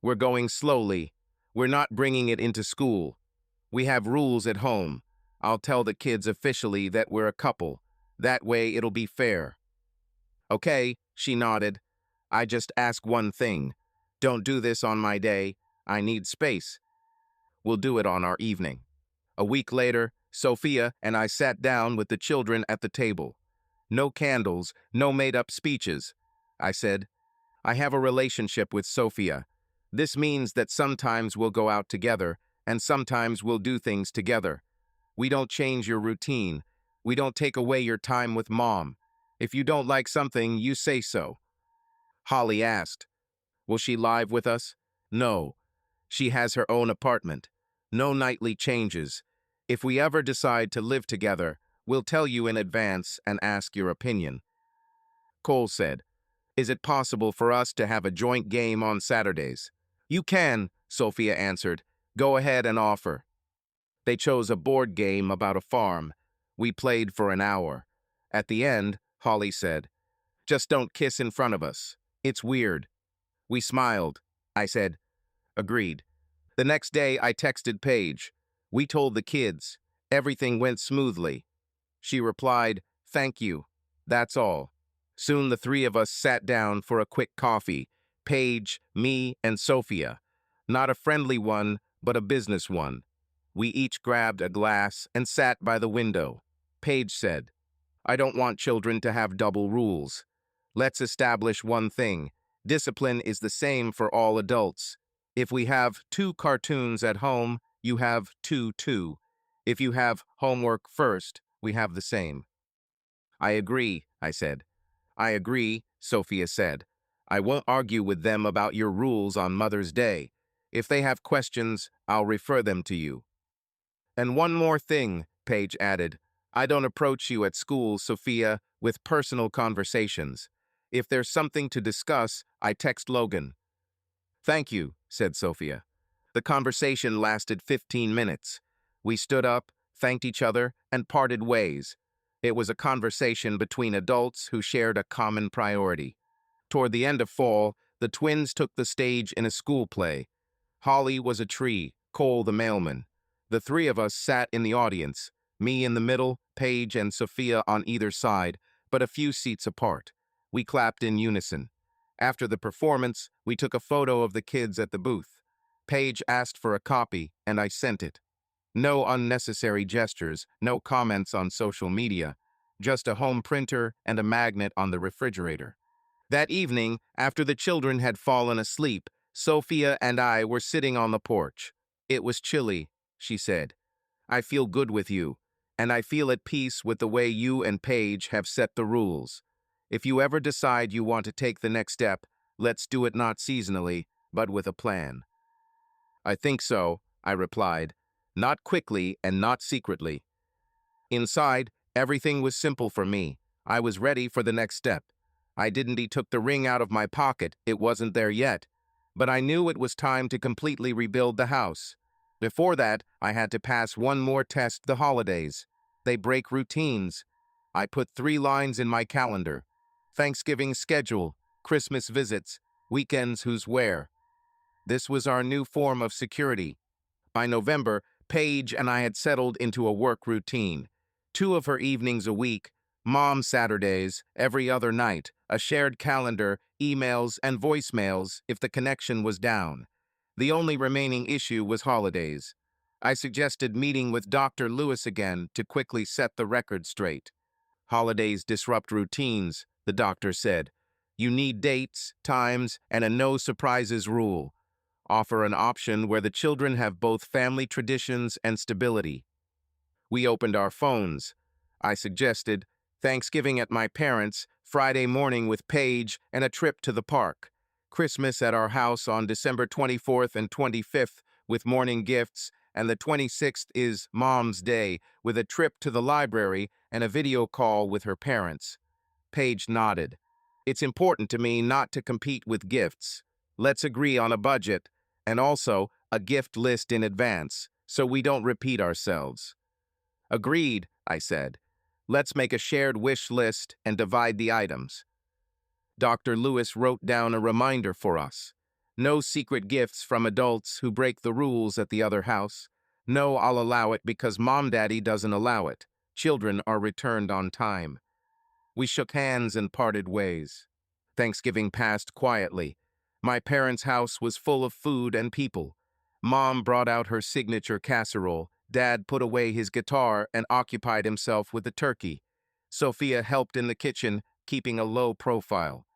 "We're going slowly. We're not bringing it into school. We have rules at home. I'll tell the kids officially that we're a couple. That way it'll be fair." "Okay," she nodded. "I just ask one thing. Don't do this on my day. I need space. We'll do it on our evening." A week later, Sophia and I sat down with the children at the table. "No candles, no made-up speeches." I said, "I have a relationship with Sophia. This means that sometimes we'll go out together, and sometimes we'll do things together. We don't change your routine. We don't take away your time with Mom. If you don't like something, you say so." Holly asked, "Will she live with us?" "No. She has her own apartment. No nightly changes. If we ever decide to live together, we'll tell you in advance and ask your opinion." Cole said, "Is it possible for us to have a joint game on Saturdays?" "You can," Sophia answered. "Go ahead and offer." They chose a board game about a farm. We played for an hour. At the end, Holly said, "Just don't kiss in front of us. It's weird." We smiled. I said, "Agreed." The next day, I texted Paige. We told the kids. Everything went smoothly. She replied, "Thank you. That's all." Soon the 3 of us sat down for a quick coffee. Paige, me, and Sophia. Not a friendly one, but a business one. We each grabbed a glass and sat by the window. Paige said, "I don't want children to have double rules. Let's establish one thing. Discipline is the same for all adults. If we have 2 cartoons at home, you have 2 too. If you have homework first, we have the same. I agree, I said. I agree, Sophia said. I won't argue with them about your rules on Mother's Day. If they have questions, I'll refer them to you. And one more thing, Paige added. I don't approach you at school, Sophia, with personal conversations. If there's something to discuss, I text Logan. Thank you, said Sophia. The conversation lasted 15 minutes. We stood up, thanked each other, and parted ways. It was a conversation between adults who shared a common priority. Toward the end of fall, the twins took the stage in a school play. Holly was a tree, Cole the mailman. The three of us sat in the audience, me in the middle, Paige and Sophia on either side, but a few seats apart. We clapped in unison. After the performance, we took a photo of the kids at the booth. Paige asked for a copy, and I sent it. No unnecessary gestures, no comments on social media, just a home printer and a magnet on the refrigerator. That evening, after the children had fallen asleep, Sophia and I were sitting on the porch. It was chilly, she said. I feel good with you, and I feel at peace with the way you and Paige have set the rules. If you ever decide you want to take the next step, let's do it not seasonally, but with a plan. I think so, I replied, not quickly and not secretly. Inside, everything was simple for me. I was ready for the next step. I didn't took the ring out of my pocket, it wasn't there yet. But I knew it was time to completely rebuild the house. Before that, I had to pass one more test, the holidays. They break routines. I put 3 lines in my calendar. Thanksgiving schedule, Christmas visits, weekends who's where. This was our new form of security. By November, Paige and I had settled into a work routine. 2 of her evenings a week, Mom Saturdays, every other night, a shared calendar, emails, and voicemails if the connection was down. The only remaining issue was holidays. I suggested meeting with Dr. Lewis again to quickly set the record straight. Holidays disrupt routines, the doctor said. You need dates, times, and a no surprises rule. Offer an option where the children have both family traditions and stability. We opened our phones. I suggested Thanksgiving at my parents', Friday morning with Paige, and a trip to the park. Christmas at our house on December 24th and 25th with morning gifts, and the 26th is Mom's Day with a trip to the library and a video call with her parents. Paige nodded. It's important to me not to compete with gifts. Let's agree on a budget, and also a gift list in advance, so we don't repeat ourselves. Agreed, I said. Let's make a shared wish list and divide the items. Dr. Lewis wrote down a reminder for us. No secret gifts from adults who break the rules at the other house. No, I'll allow it because Mom-Daddy doesn't allow it. Children are returned on time. We shook hands and parted ways. Thanksgiving passed quietly. My parents' house was full of food and people. Mom brought out her signature casserole. Dad put away his guitar and occupied himself with the turkey. Sophia helped in the kitchen, keeping a low profile.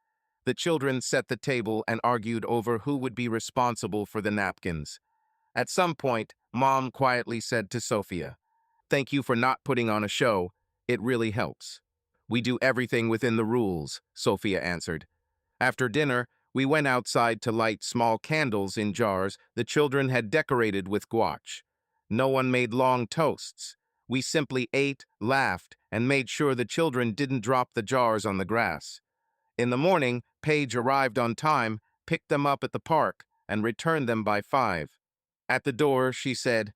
The children set the table and argued over who would be responsible for the napkins. At some point, Mom quietly said to Sophia, "Thank you for not putting on a show. It really helps." "We do everything within the rules," Sophia answered. After dinner, we went outside to light small candles in jars the children had decorated with gouache. No one made long toasts. We simply ate, laughed, and made sure the children didn't drop the jars on the grass. In the morning, Paige arrived on time, picked them up at the park, and returned them by 5. At the door, she said,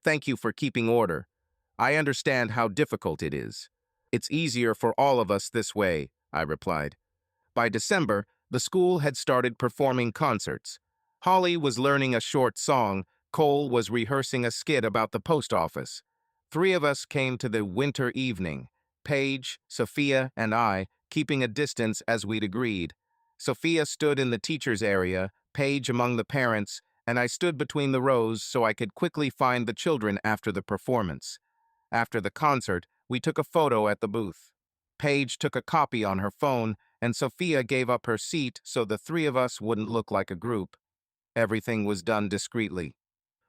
"Thank you for keeping order. I understand how difficult it is. It's easier for all of us this way," I replied. By December, the school had started performing concerts. Holly was learning a short song. Cole was rehearsing a skit about the post office. 3 of us came to the winter evening, Paige, Sophia, and I, keeping a distance as we'd agreed. Sophia stood in the teacher's area, Paige among the parents, and I stood between the rows so I could quickly find the children after the performance. After the concert, we took a photo at the booth. Paige took a copy on her phone, and Sophia gave up her seat so the 3 of us wouldn't look like a group. Everything was done discreetly.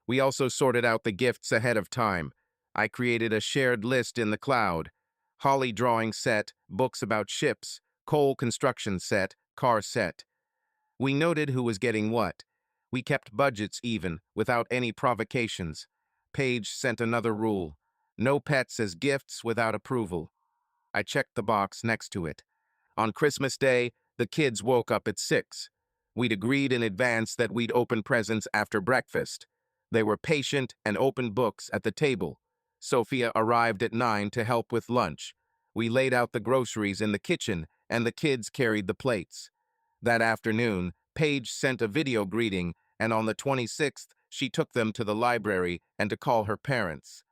We also sorted out the gifts ahead of time. I created a shared list in the cloud. Holly drawing set, books about ships, coal construction set, car set. We noted who was getting what. We kept budgets even, without any provocations. Paige sent another rule. No pets as gifts without approval. I checked the box next to it. On Christmas Day, the kids woke up at 6. We'd agreed in advance that we'd open presents after breakfast. They were patient and opened books at the table. Sophia arrived at 9 to help with lunch. We laid out the groceries in the kitchen, and the kids carried the plates. That afternoon, Paige sent a video greeting, and on the 26th, she took them to the library and to call her parents.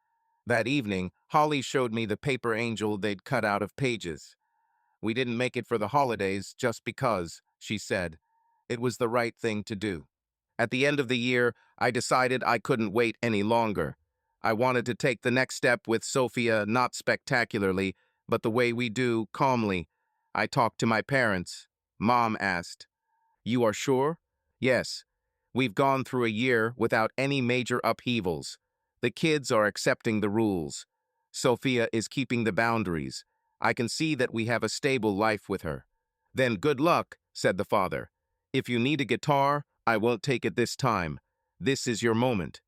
That evening, Holly showed me the paper angel they'd cut out of Paige's. We didn't make it for the holidays just because, she said. It was the right thing to do. At the end of the year, I decided I couldn't wait any longer. I wanted to take the next step with Sophia, not spectacularly, but the way we do, calmly. I talked to my parents. Mom asked, "You are sure?" "Yes. We've gone through a year without any major upheavals. The kids are accepting the rules. Sophia is keeping the boundaries. I can see that we have a stable life with her." "Then good luck," said the father. "If you need a guitar, I won't take it this time. This is your moment."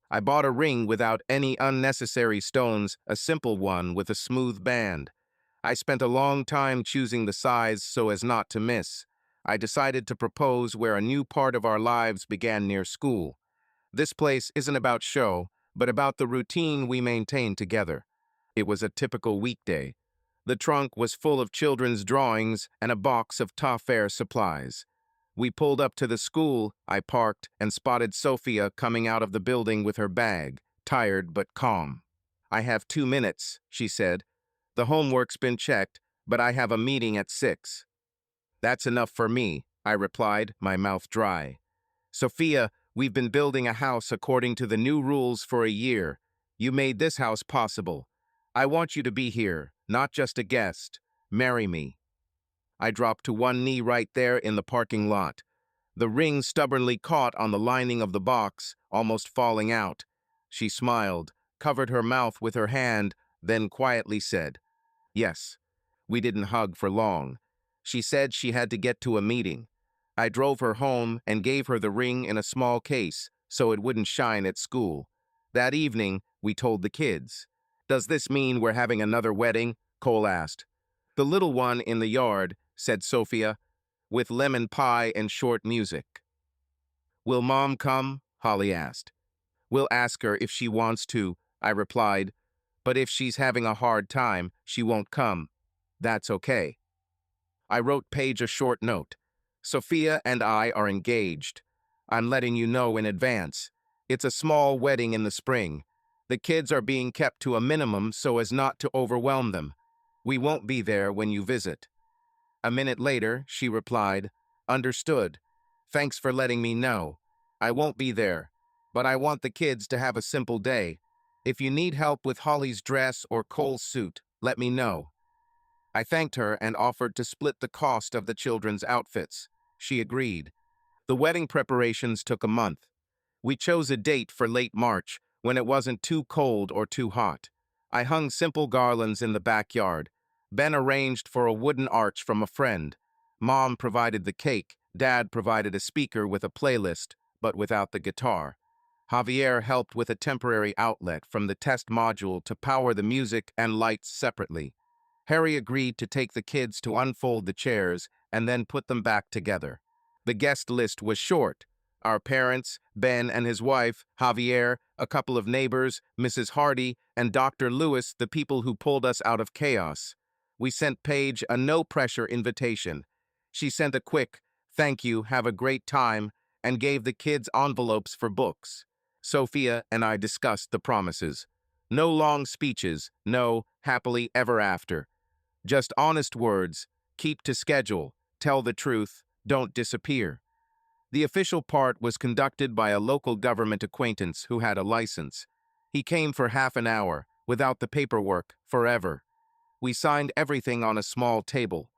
I bought a ring without any unnecessary stones, a simple one with a smooth band. I spent a long time choosing the size so as not to miss. I decided to propose where a new part of our lives began near school. This place isn't about show, but about the routine we maintain together. It was a typical weekday. The trunk was full of children's drawings and a box of top-fare supplies. We pulled up to the school, I parked, and spotted Sophia coming out of the building with her bag, tired but calm. "I have 2 minutes," she said. "The homework's been checked, but I have a meeting at 6. "That's enough for me," I replied, my mouth dry. "Sophia, we've been building a house according to the new rules for a year. You made this house possible. I want you to be here, not just a guest. Marry me." I dropped to one knee right there in the parking lot. The ring stubbornly caught on the lining of the box, almost falling out. She smiled, covered her mouth with her hand, then quietly said, "Yes." We didn't hug for long. She said she had to get to a meeting. I drove her home and gave her the ring in a small case so it wouldn't shine at school. That evening, we told the kids. "Does this mean we're having another wedding?" Cole asked. "The little one in the yard," said Sophia, "with lemon pie and short music." "Will Mom come?" Holly asked. "We'll ask her if she wants to," I replied. "But if she's having a hard time, she won't come. That's okay." I wrote Paige a short note. "Sophia and I are engaged. I'm letting you know in advance. It's a small wedding in the spring. The kids are being kept to a minimum so as not to overwhelm them. We won't be there when you visit." A minute later, she replied, "Understood. Thanks for letting me know. I won't be there, but I want the kids to have a simple day. If you need help with Holly's dress or Cole's suit, let me know." I thanked her and offered to split the cost of the children's outfits. She agreed. The wedding preparations took a month. We chose a date for late March, when it wasn't too cold or too hot. I hung simple garlands in the backyard. Ben arranged for a wooden arch from a friend. Mom provided the cake. Dad provided a speaker with a playlist, but without the guitar. Javier helped with a temporary outlet from the test module to power the music and lights separately. Harry agreed to take the kids to unfold the chairs and then put them back together. The guest list was short. Our parents, Ben and his wife, Javier, a couple of neighbors, Mrs. Hardy, and Dr. Lewis, the people who pulled us out of chaos. We sent Paige a no-pressure invitation. She sent a quick, "Thank you, have a great time," and gave the kids envelopes for books. Sophia and I discussed the promises. No long speeches, no happily ever after. Just honest words, keep to schedule, tell the truth, don't disappear. The official part was conducted by a local government acquaintance who had a license. He came for half an hour, without the paperwork, forever. We signed everything on a small table.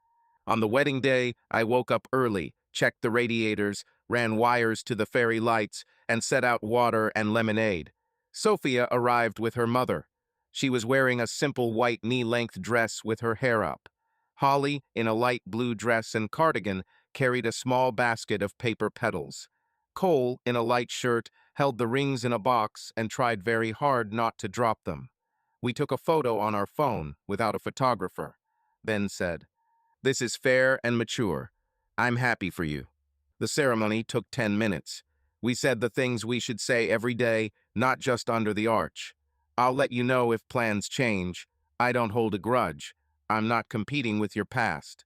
On the wedding day, I woke up early, checked the radiators, ran wires to the fairy lights, and set out water and lemonade. Sophia arrived with her mother. She was wearing a simple white knee-length dress with her hair up. Holly, in a light blue dress and cardigan, carried a small basket of paper petals. Cole, in a light shirt, held the rings in a box and tried very hard not to drop them. We took a photo on our phone without a photographer. Ben said, "This is fair and mature. I'm happy for you." The ceremony took 10 minutes. We said the things we should say every day, not just under the arch. "I'll let you know if plans change. I don't hold a grudge. I'm not competing with your past."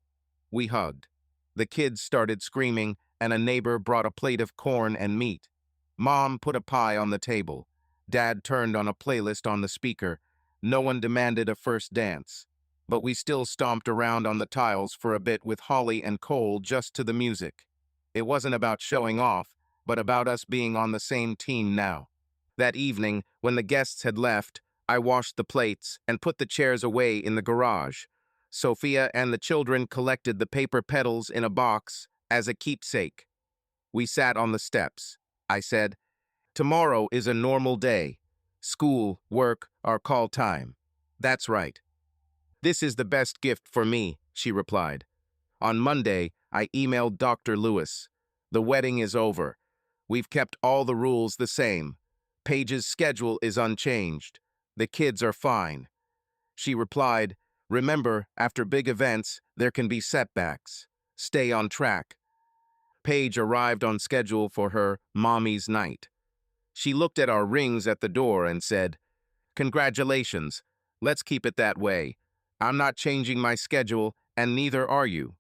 We hugged. The kids started screaming, and a neighbor brought a plate of corn and meat. Mom put a pie on the table. Dad turned on a playlist on the speaker. No one demanded a first dance. But we still stomped around on the tiles for a bit with Holly and Cole just to the music. It wasn't about showing off, but about us being on the same team now. That evening, when the guests had left, I washed the plates and put the chairs away in the garage. Sophia and the children collected the paper petals in a box as a keepsake. We sat on the steps. I said, "Tomorrow is a normal day. School, work, our call time." "That's right." "This is the best gift for me," she replied. On Monday, I emailed Dr. Lewis. "The wedding is over. We've kept all the rules the same. Paige's schedule is unchanged. The kids are fine." She replied, "Remember, after big events, there can be setbacks. Stay on track." Paige arrived on schedule for her mommy's night. She looked at our rings at the door and said, "Congratulations. Let's keep it that way. I'm not changing my schedule, and neither are you."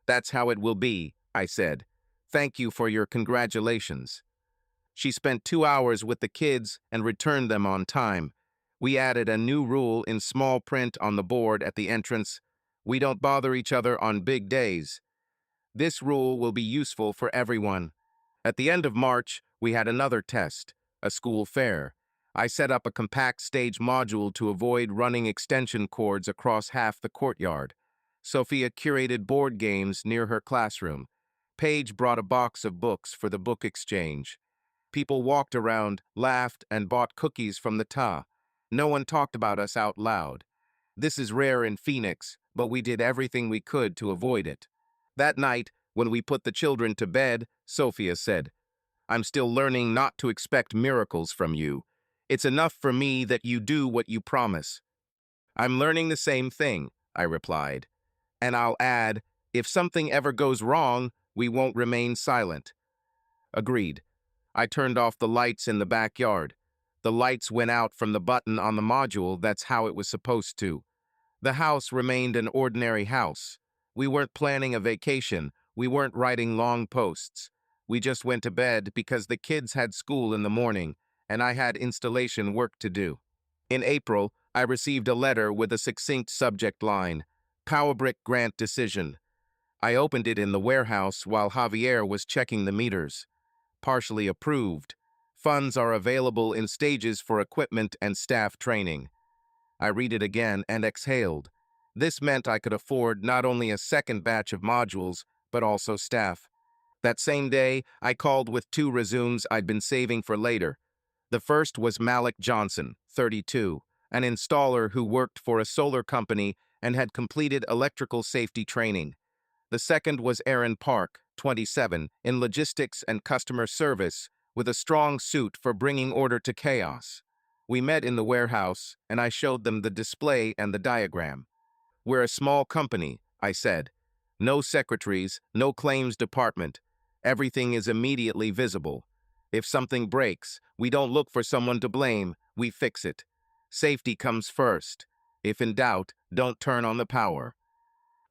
"That's how it will be," I said. "Thank you for your congratulations." She spent 2 hours with the kids and returned them on time. We added a new rule in small print on the board at the entrance: "We don't bother each other on big days." This rule will be useful for everyone. At the end of March, we had another test, a school fair. I set up a compact stage module to avoid running extension cords across half the courtyard. Sophia curated board games near her classroom. Paige brought a box of books for the book exchange. People walked around, laughed, and bought cookies from the TA. No one talked about us out loud. This is rare in Phoenix, but we did everything we could to avoid it. That night, when we put the children to bed, Sophia said, "I'm still learning not to expect miracles from you. It's enough for me that you do what you promise." "I'm learning the same thing," I replied. "And I'll add, if something ever goes wrong, we won't remain silent." Agreed. I turned off the lights in the backyard. The lights went out from the button on the module. That's how it was supposed to. The house remained an ordinary house. We weren't planning a vacation. We weren't writing long posts. We just went to bed because the kids had school in the morning, and I had installation work to do. In April, I received a letter with a succinct subject line: "Powerbrick Grant Decision." I opened it in the warehouse while Javier was checking the meters. "Partially approved. Funds are available in stages for equipment and staff training." I read it again and exhaled. This meant I could afford not only a second batch of modules, but also staff. That same day, I called with 2 resumes I'd been saving for later. The first was Malik Johnson, 32, an installer who worked for a solar company and had completed electrical safety training. The second was Aaron Park, 27, in logistics and customer service, with a strong suit for bringing order to chaos. We met in the warehouse, and I showed them the display and the diagram. "We're a small company," I said. "No secretaries, no claims department. Everything is immediately visible. If something breaks, we don't look for someone to blame, we fix it. Safety comes first. If in doubt, don't turn on the power."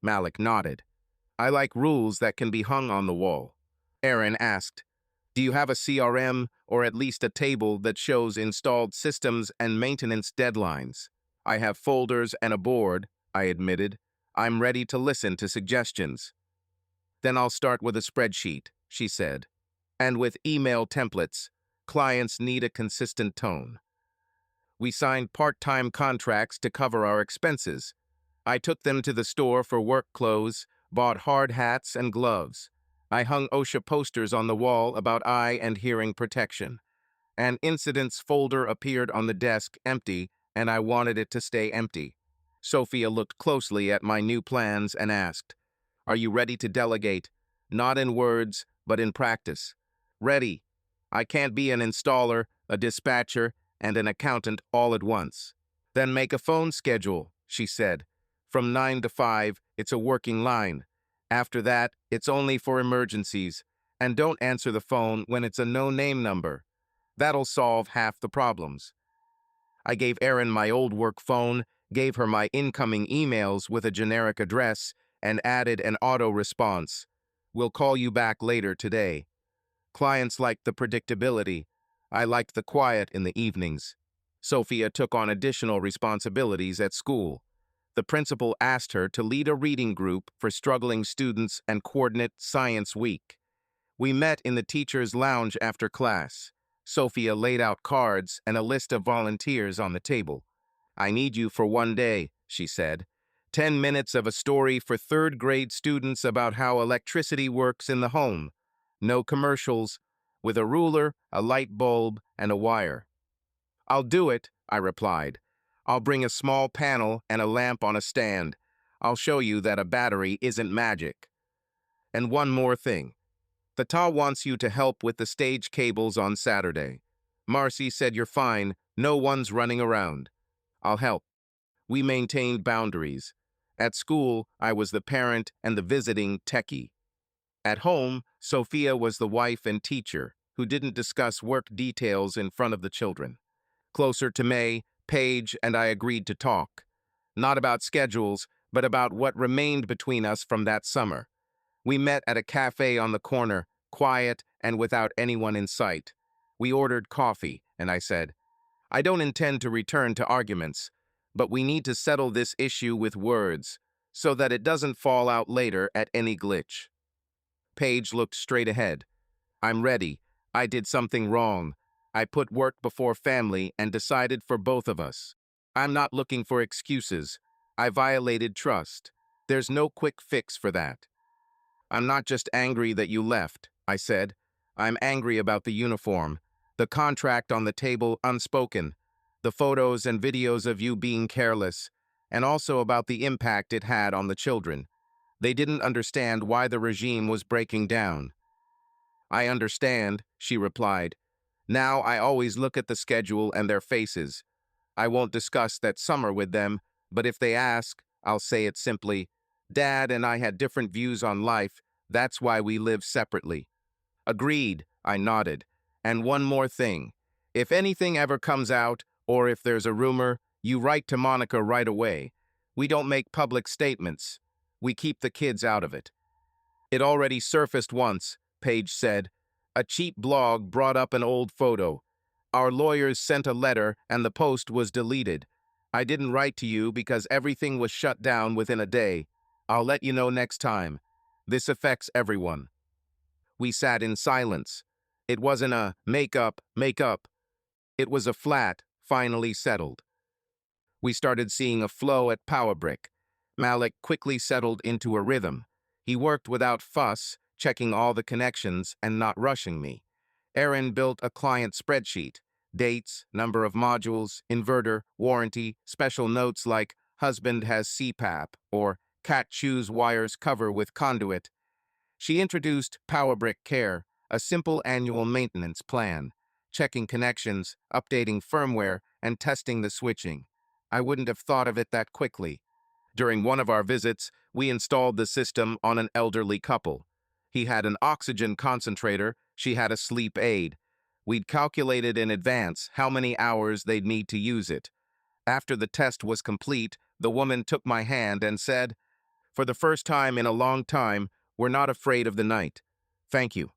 Malik nodded. "I like rules that can be hung on the wall." Aaron asked, "Do you have a CRM or at least a table that shows installed systems and maintenance deadlines?" "I have folders and a board," I admitted. "I'm ready to listen to suggestions." "Then I'll start with a spreadsheet," she said. "And with email templates. Clients need a consistent tone." We signed part-time contracts to cover our expenses. I took them to the store for work clothes, bought hard hats and gloves. I hung OSHA posters on the wall about eye and hearing protection. An incidents folder appeared on the desk, empty, and I wanted it to stay empty. Sophia looked closely at my new plans and asked, "Are you ready to delegate? Not in words, but in practice." "Ready. I can't be an installer, a dispatcher, and an accountant all at once." "Then make a phone schedule," she said. "From 9 to 5, it's a working line. After that, it's only for emergencies. And don't answer the phone when it's a no-name number. That'll solve half the problems." I gave Erin my old work phone, gave her my incoming emails with a generic address, and added an auto response. "We'll call you back later today." Clients liked the predictability. I liked the quiet in the evenings. Sophia took on additional responsibilities at school. The principal asked her to lead a reading group for struggling students and coordinate Science Week. We met in the teacher's lounge after class. Sophia laid out cards and a list of volunteers on the table. "I need you for one day," she said. 10 minutes of a story for third-grade students about how electricity works in the home. No commercials, with a ruler, a light bulb, and a wire. "I'll do it," I replied. "I'll bring a small panel and a lamp on a stand. I'll show you that a battery isn't magic. And one more thing. Tata wants you to help with the stage cables on Saturday. Marcy said you're fine, no one's running around." "I'll help." We maintained boundaries. At school, I was the parent and the visiting techie. At home, Sophia was the wife and teacher who didn't discuss work details in front of the children. Closer to May, Paige and I agreed to talk. Not about schedules, but about what remained between us from that summer. We met at a cafe on the corner, quiet and without anyone in sight. We ordered coffee, and I said, "I don't intend to return to arguments, but we need to settle this issue with words, so that it doesn't fall out later at any glitch." Paige looked straight ahead. "I'm ready. I did something wrong. I put work before family and decided for both of us. I'm not looking for excuses. I violated trust. There's no quick fix for that." "I'm not just angry that you left," I said. "I'm angry about the uniform, the contract on the table unspoken, the photos and videos of you being careless, and also about the impact it had on the children. They didn't understand why the regime was breaking down." "I understand," she replied. "Now I always look at the schedule and their faces. I won't discuss that summer with them, but if they ask, I'll say it simply. Dad and I had different views on life. That's why we live separately." "Agreed," I nodded. "And one more thing. If anything ever comes out, or if there's a rumor, you write to Monica right away. We don't make public statements. We keep the kids out of it." "It already surfaced once," Paige said. "A cheap blog brought up an old photo. Our lawyers sent a letter and the post was deleted. I didn't write to you because everything was shut down within a day. I'll let you know next time. This affects everyone." We sat in silence. It wasn't a make up. It was a flat, finally settled. We started seeing a flow at PowerBrick. Malik quickly settled into a rhythm. He worked without fuss, checking all the connections and not rushing me. Erin built a client spreadsheet: dates, number of modules, inverter, warranty, special notes like "husband has CPAP" or "cat chews wires cover with conduit." She introduced PowerBrick Care, a simple annual maintenance plan, checking connections, updating firmware, and testing the switching. I wouldn't have thought of it that quickly. During one of our visits, we installed the system on an elderly couple. He had an oxygen concentrator, she had a sleep aid. We'd calculated in advance how many hours they'd need to use it. After the test was complete, the woman took my hand and said, "For the first time in a long time, we're not afraid of the night. Thank you."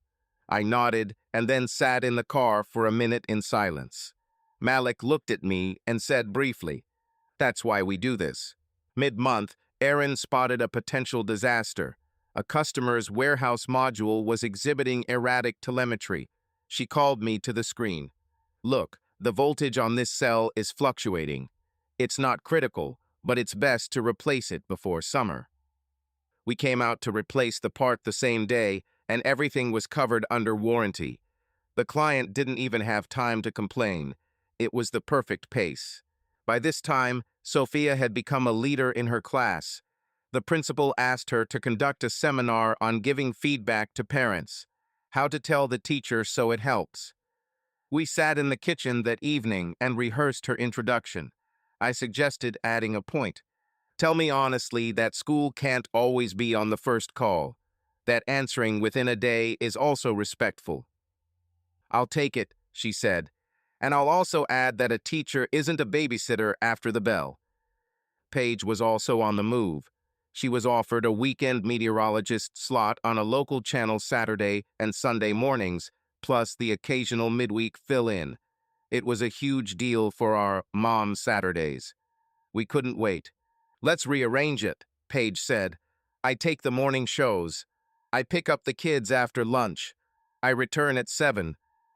I nodded and then sat in the car for a minute in silence. Malik looked at me and said briefly, "That's why we do this." Mid-month, Erin spotted a potential disaster. A customer's warehouse module was exhibiting erratic telemetry. She called me to the screen. "Look, the voltage on this cell is fluctuating. It's not critical, but it's best to replace it before summer." We came out to replace the part the same day, and everything was covered under warranty. The client didn't even have time to complain. It was the perfect pace. By this time, Sophia had become a leader in her class. The principal asked her to conduct a seminar on giving feedback to parents, how to tell the teacher so it helps. We sat in the kitchen that evening and rehearsed her introduction. I suggested adding a point. Tell me honestly that school can't always be on the first call, that answering within a day is also respectful. I'll take it, she said, and I'll also add that a teacher isn't a babysitter after the bell. Paige was also on the move. She was offered a weekend meteorologist slot on a local channel Saturday and Sunday mornings, plus the occasional midweek fill-in. It was a huge deal for our mom Saturdays. We couldn't wait. Let's rearrange it, Paige said. I take the morning shows. I pick up the kids after lunch. I return at 7.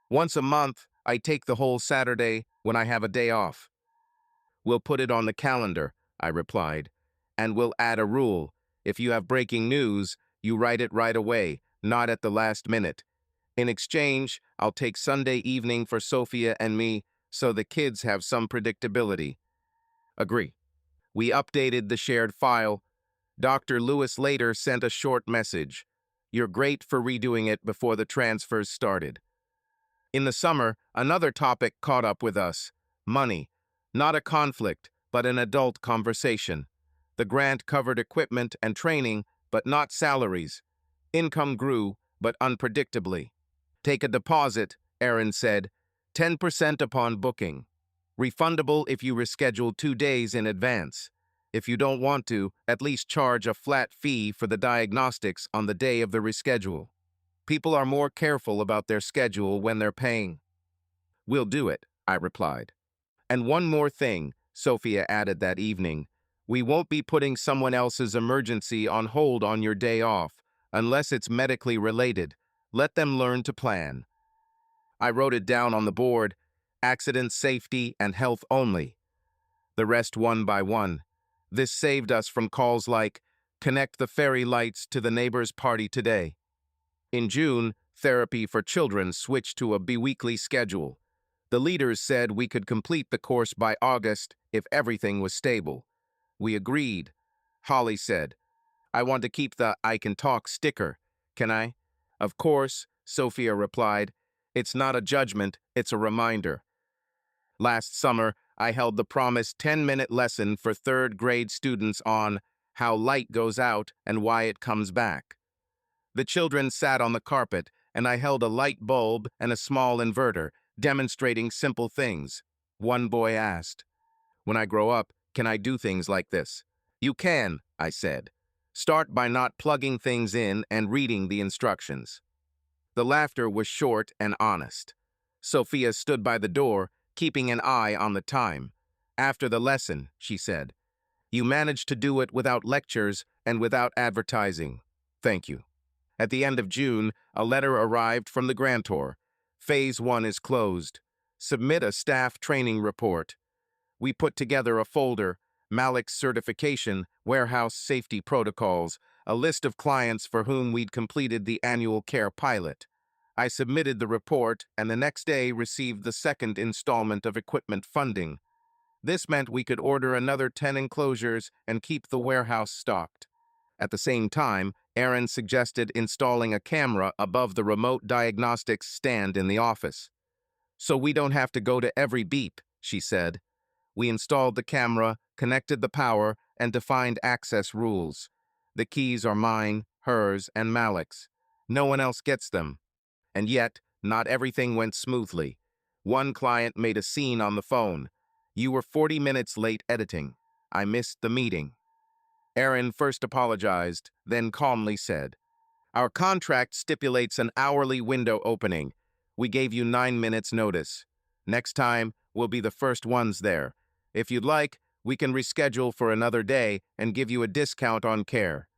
Once a month, I take the whole Saturday when I have a day off. We'll put it on the calendar, I replied. And we'll add a rule. If you have breaking news, you write it right away, not at the last minute. In exchange, I'll take Sunday evening for Sophia and me, so the kids have some predictability. Agree. We updated the shared file. Dr. Lewis later sent a short message. You're great for redoing it before the transfers started. In the summer, another topic caught up with us. Money. Not a conflict, but an adult conversation. The grant covered equipment and training, but not salaries. Income grew, but unpredictably. Take a deposit, Aaron said, 10% upon booking. Refundable if you reschedule 2 days in advance. If you don't want to, at least charge a flat fee for the diagnostics on the day of the reschedule. People are more careful about their schedule when they're paying. We'll do it, I replied. And one more thing, Sophia added that evening. We won't be putting someone else's emergency on hold on your day off, unless it's medically related. Let them learn to plan. I wrote it down on the board, accident, safety, and health only. The rest one by one. This saved us from calls like, connect the fairy lights to the neighbor's party today. In June, therapy for children switched to a biweekly schedule. The leaders said we could complete the course by August if everything was stable. We agreed. Holly said, I want to keep the I can talk sticker. Can I? Of course, Sophia replied. It's not a judgment, it's a reminder. Last summer, I held the promised 10-minute lesson for third-grade students on how light goes out and why it comes back. The children sat on the carpet, and I held a light bulb and a small inverter, demonstrating simple things. One boy asked, when I grow up, can I do things like this? You can, I said. Start by not plugging things in and reading the instructions. The laughter was short and honest. Sophia stood by the door, keeping an eye on the time. After the lesson, she said, you managed to do it without lectures and without advertising. Thank you. At the end of June, a letter arrived from the grantor. Phase 1 is closed. Submit a staff training report. We put together a folder, Malik's certification, warehouse safety protocols, a list of clients for whom we'd completed the annual care pilot. I submitted the report and the next day received the second installment of equipment funding. This meant we could order another 10 enclosures and keep the warehouse stocked. At the same time, Aaron suggested installing a camera above the remote diagnostics stand in the office. So we don't have to go to every beep, she said. We installed the camera, connected the power, and defined access rules. The keys are mine, hers, and Malik's. No one else gets them. And yet, not everything went smoothly. One client made a scene on the phone. You were 40 minutes late editing. I missed the meeting. Aaron first apologized, then calmly said, our contract stipulates an hourly window opening. We gave you 9 minutes notice. Next time, we'll be the first ones there. If you'd like, we can reschedule for another day and give you a discount on care.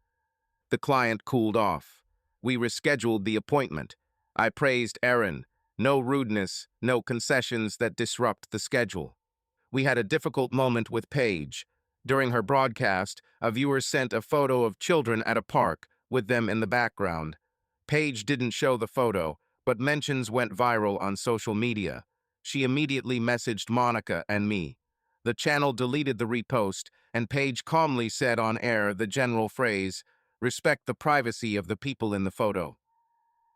The client cooled off. We rescheduled the appointment. I praised Aaron. No rudeness, no concessions that disrupt the schedule. We had a difficult moment with Paige. During her broadcast, a viewer sent a photo of children at a park, with them in the background. Paige didn't show the photo, but mentions went viral on social media. She immediately messaged Monica and me. The channel deleted the repost, and Paige calmly said on air the general phrase, "Respect the privacy of the people in the photo."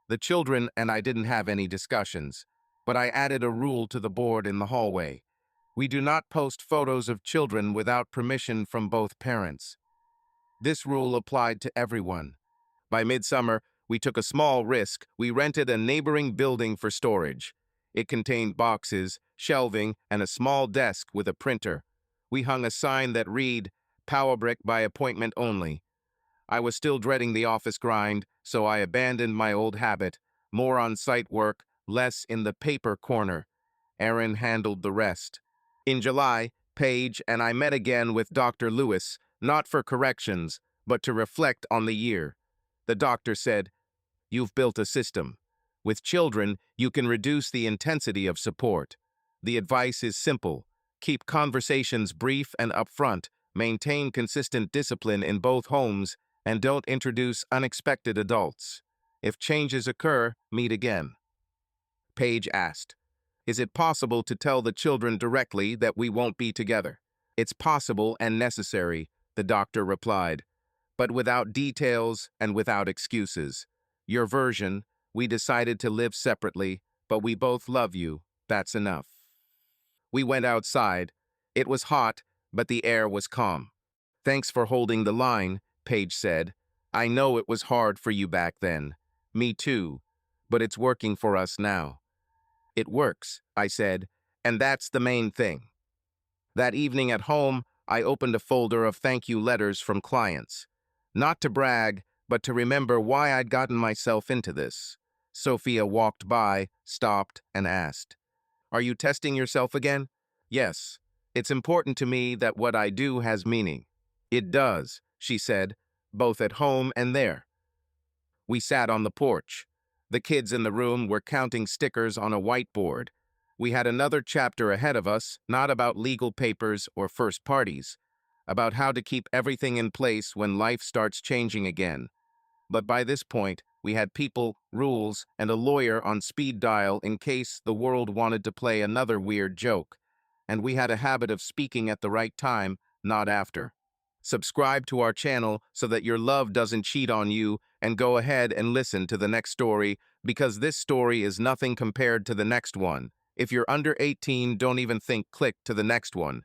The children and I didn't have any discussions, but I added a rule to the board in the hallway. We do not post photos of children without permission from both parents. This rule applied to everyone. By midsummer, we took a small risk. We rented a neighboring building for storage. It contained boxes, shelving, and a small desk with a printer. We hung a sign that read, "Powerbrick by appointment only." I was still dreading the office grind, so I abandoned my old habit, more on-site work, less in the paper corner. Aaron handled the rest. In July, Paige and I met again with Dr. Lewis, not for corrections, but to reflect on the year. The doctor said, "You've built a system. With children, you can reduce the intensity of support. The advice is simple. Keep conversations brief and upfront, maintain consistent discipline in both homes, and don't introduce unexpected adults. If changes occur, meet again." Paige asked, "Is it possible to tell the children directly that we won't be together?" "It's possible and necessary," the doctor replied, "but without details and without excuses. Your version, we decided to live separately, but we both love you. That's enough." We went outside. It was hot, but the air was calm. "Thanks for holding the line," Paige said. "I know it was hard for you back then. Me too. But it's working for us now." "It works," I said, "and that's the main thing." That evening at home, I opened a folder of thank you letters from clients. Not to brag, but to remember why I'd gotten myself into this. Sophia walked by, stopped, and asked, "Are you testing yourself again?" "Yes. It's important to me that what I do has meaning." "It does," she said, "both at home and there." We sat on the porch. The kids in the room were counting stickers on a whiteboard. We had another chapter ahead of us, not about legal papers or first parties, about how to keep everything in place when life starts changing again. But by this point, we had people, rules, and a lawyer on speed dial in case the world wanted to play another weird joke. And we had a habit of speaking at the right time, not after. Subscribe to our channel so that your love doesn't cheat on you, and go ahead and listen to the next story, because this story is nothing compared to the next one. If you're under 18, don't even think click to the next one.